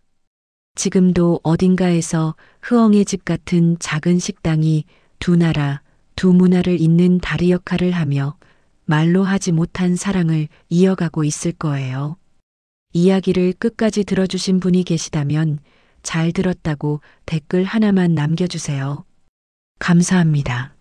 지금도 어딘가에서 흐엉의 집 같은 작은 식당이 두 나라, 두 문화를 잇는 다리 역할을 하며 말로 하지 못한 사랑을 이어가고 있을 거예요. 이야기를 끝까지 들어주신 분이 계시다면 잘 들었다고 댓글 하나만 남겨주세요. 감사합니다.